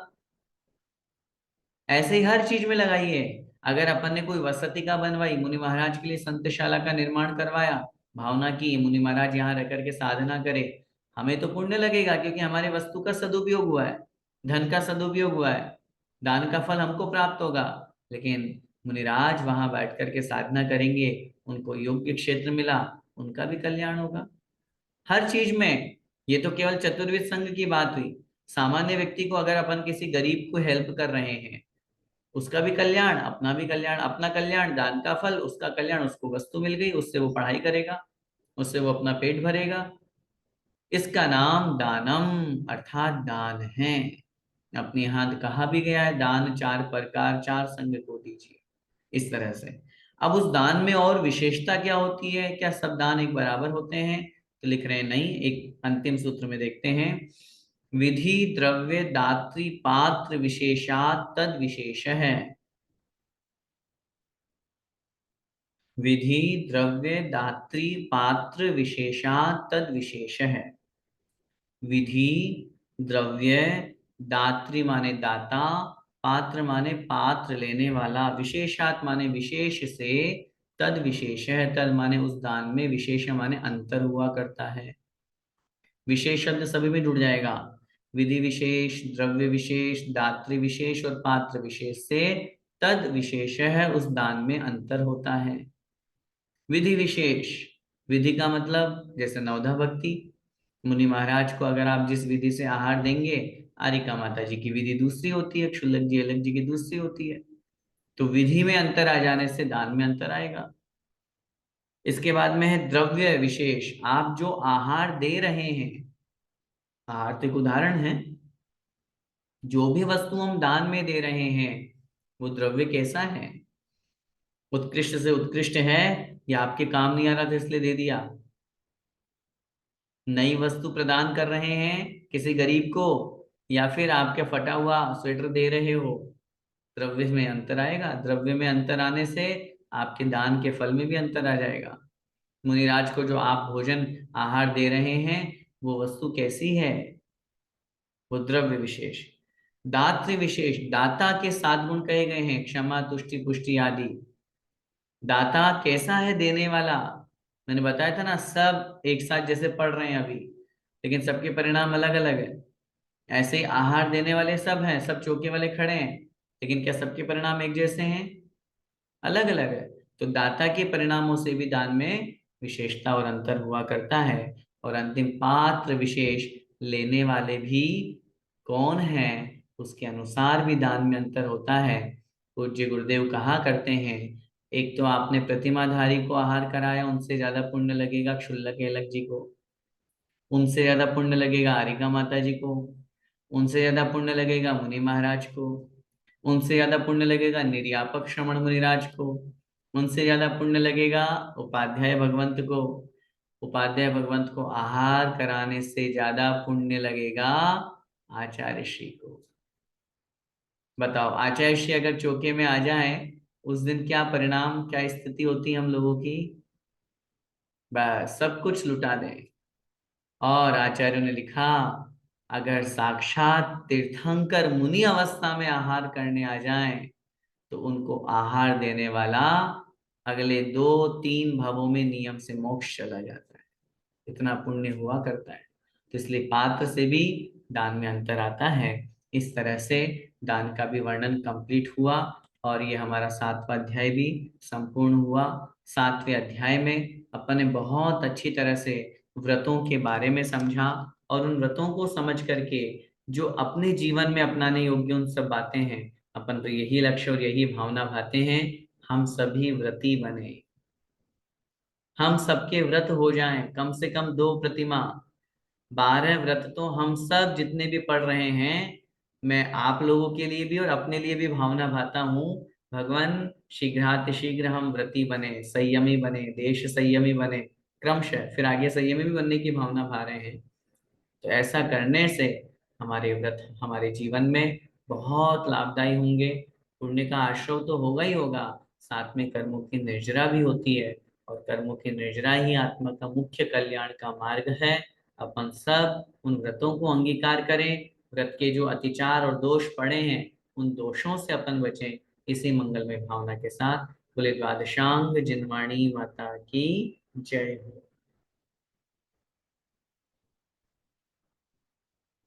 ऐसे ही हर चीज में लगाइए। अगर अपन ने कोई वसतिका बनवाई, मुनि महाराज के लिए संतशाला का निर्माण करवाया, भावना की मुनि महाराज यहाँ रह करके साधना करे, हमें तो पुण्य लगेगा क्योंकि हमारे वस्तु का सदुपयोग हुआ है, धन का सदुपयोग हुआ है, दान का फल हमको प्राप्त होगा। लेकिन मुनिराज वहां बैठ करके साधना करेंगे, उनको योग्य क्षेत्र मिला, उनका भी कल्याण होगा हर चीज में। ये तो केवल चतुर्विध संघ की बात हुई। सामान्य व्यक्ति को अगर अपन किसी गरीब को हेल्प कर रहे हैं, उसका भी कल्याण, अपना भी कल्याण, अपना कल्याण दान का फल, उसका कल्याण उसको वस्तु मिल गई, उससे वो पढ़ाई करेगा, उससे वो अपना पेट भरेगा। इसका नाम दानम अर्थात दान है। अपने यहाँ कहा भी गया है, दान चार प्रकार, चार संग को दीजिए, इस तरह से। अब उस दान में और विशेषता क्या होती है? क्या सब दान एक बराबर होते हैं? तो लिख रहे हैं नहीं। एक अंतिम सूत्र में देखते हैं, विधि द्रव्य दात्री पात्र विशेषात तद विशेष है। विधि द्रव्य दात्री पात्र विशेषा तद विशेष है। विधि द्रव्य दात्री माने दाता, पात्र माने पात्र लेने वाला, विशेषात माने विशेष से, तद विशेष है, तद माने उस दान में, विशेष माने अंतर हुआ करता है। विशेष शब्द सभी में जुड़ जाएगा। विधि विशेष, द्रव्य विशेष, दात्री विशेष और पात्र विशेष से तद विशेष है, उस दान में अंतर होता है। विधि विशेष, विधि का मतलब जैसे नवधा भक्ति, मुनि महाराज को अगर आप जिस विधि से आहार देंगे, आरिका माता जी की विधि दूसरी होती है, क्षुल्लक जी अलग जी की दूसरी होती है, तो विधि में अंतर आ जाने से दान में अंतर आएगा। इसके बाद में है द्रव्य विशेष, आप जो आहार दे रहे हैं, आहार तो एक उदाहरण है, जो भी वस्तु हम दान में दे रहे हैं वो द्रव्य कैसा है, उत्कृष्ट से उत्कृष्ट है या आपके काम नहीं आ रहा था इसलिए दे दिया। नई वस्तु प्रदान कर रहे हैं किसी गरीब को, या फिर आपके फटा हुआ स्वेटर दे रहे हो, द्रव्य में अंतर आएगा। द्रव्य में अंतर आने से आपके दान के फल में भी अंतर आ जाएगा। मुनिराज को जो आप भोजन आहार दे रहे हैं वो वस्तु कैसी है, वो द्रव्य विशेष। दात्र विशेष, दाता के 7 गुण कहे गए हैं, क्षमा तुष्टि पुष्टि आदि। दाता कैसा है, देने वाला। मैंने बताया था ना, सब एक साथ जैसे पढ़ रहे हैं अभी, लेकिन सबके परिणाम अलग अलग है। ऐसे ही आहार देने वाले सब हैं, सब चौके वाले खड़े हैं, लेकिन क्या सबके परिणाम एक जैसे हैं, अलग अलग है। तो दाता के परिणामों से भी दान में विशेषता और अंतर हुआ करता है। और अंतिम पात्र विशेष, लेने वाले भी कौन है उसके अनुसार भी दान में अंतर होता है। पूज्य गुरुदेव कहा करते हैं, एक तो आपने प्रतिमाधारी को आहार कराया, उनसे ज्यादा पुण्य लगेगा क्षुल्लक एलक जी को, उनसे ज्यादा पुण्य लगेगा आरिका माता जी को, उनसे ज्यादा पुण्य लगेगा मुनि महाराज को, उनसे ज्यादा पुण्य लगेगा निर्यापक श्रमण मुनिराज को, उनसे ज्यादा पुण्य लगेगा उपाध्याय भगवंत को, उपाध्याय भगवंत को आहार कराने से ज्यादा पुण्य लगेगा आचार्य श्री को। बताओ, आचार्य श्री अगर चौके में आ जाए उस दिन क्या परिणाम, क्या स्थिति होती है हम लोगों की, बस सब कुछ लुटा दें। और आचार्यों ने लिखा, अगर साक्षात तीर्थंकर मुनि अवस्था में आहार करने आ जाएं तो उनको आहार देने वाला अगले 2-3 भवों में नियम से मोक्ष चला जाता है, इतना पुण्य हुआ करता है। तो इसलिए पात्र से भी दान में अंतर आता है। इस तरह से दान का भी वर्णन कंप्लीट हुआ और ये हमारा 7वां अध्याय भी संपूर्ण हुआ। 7वें अध्याय में अपन ने बहुत अच्छी तरह से व्रतों के बारे में समझा, और उन व्रतों को समझ करके जो अपने जीवन में अपनाने योग्य उन सब बातें हैं, अपन तो यही लक्ष्य और यही भावना भाते हैं, हम सभी व्रती बने, हम सबके व्रत हो जाएं, कम से कम 2 प्रतिमा, 12 व्रत तो हम सब जितने भी पढ़ रहे हैं, मैं आप लोगों के लिए भी और अपने लिए भी भावना भाता हूँ, भगवान शीघ्रातिशीघ्र हम व्रती बने, संयमी बने, देश संयमी बने, क्रमशः फिर आगे संयमी भी बनने की भावना भा रहे हैं। तो ऐसा करने से हमारे व्रत हमारे जीवन में बहुत लाभदायी होंगे। पुण्य का आश्रव तो होगा ही होगा, साथ में कर्मों की निर्जरा भी होती है, और कर्मों की निर्जरा ही आत्मा का मुख्य कल्याण का मार्ग है। अपन सब उन व्रतों को अंगीकार करें, व्रत के जो अतिचार और दोष पड़े हैं उन दोषों से अपन बचें, इसी मंगलमय भावना के साथ बोले द्वादशांग जिनवाणी माता की जय हो।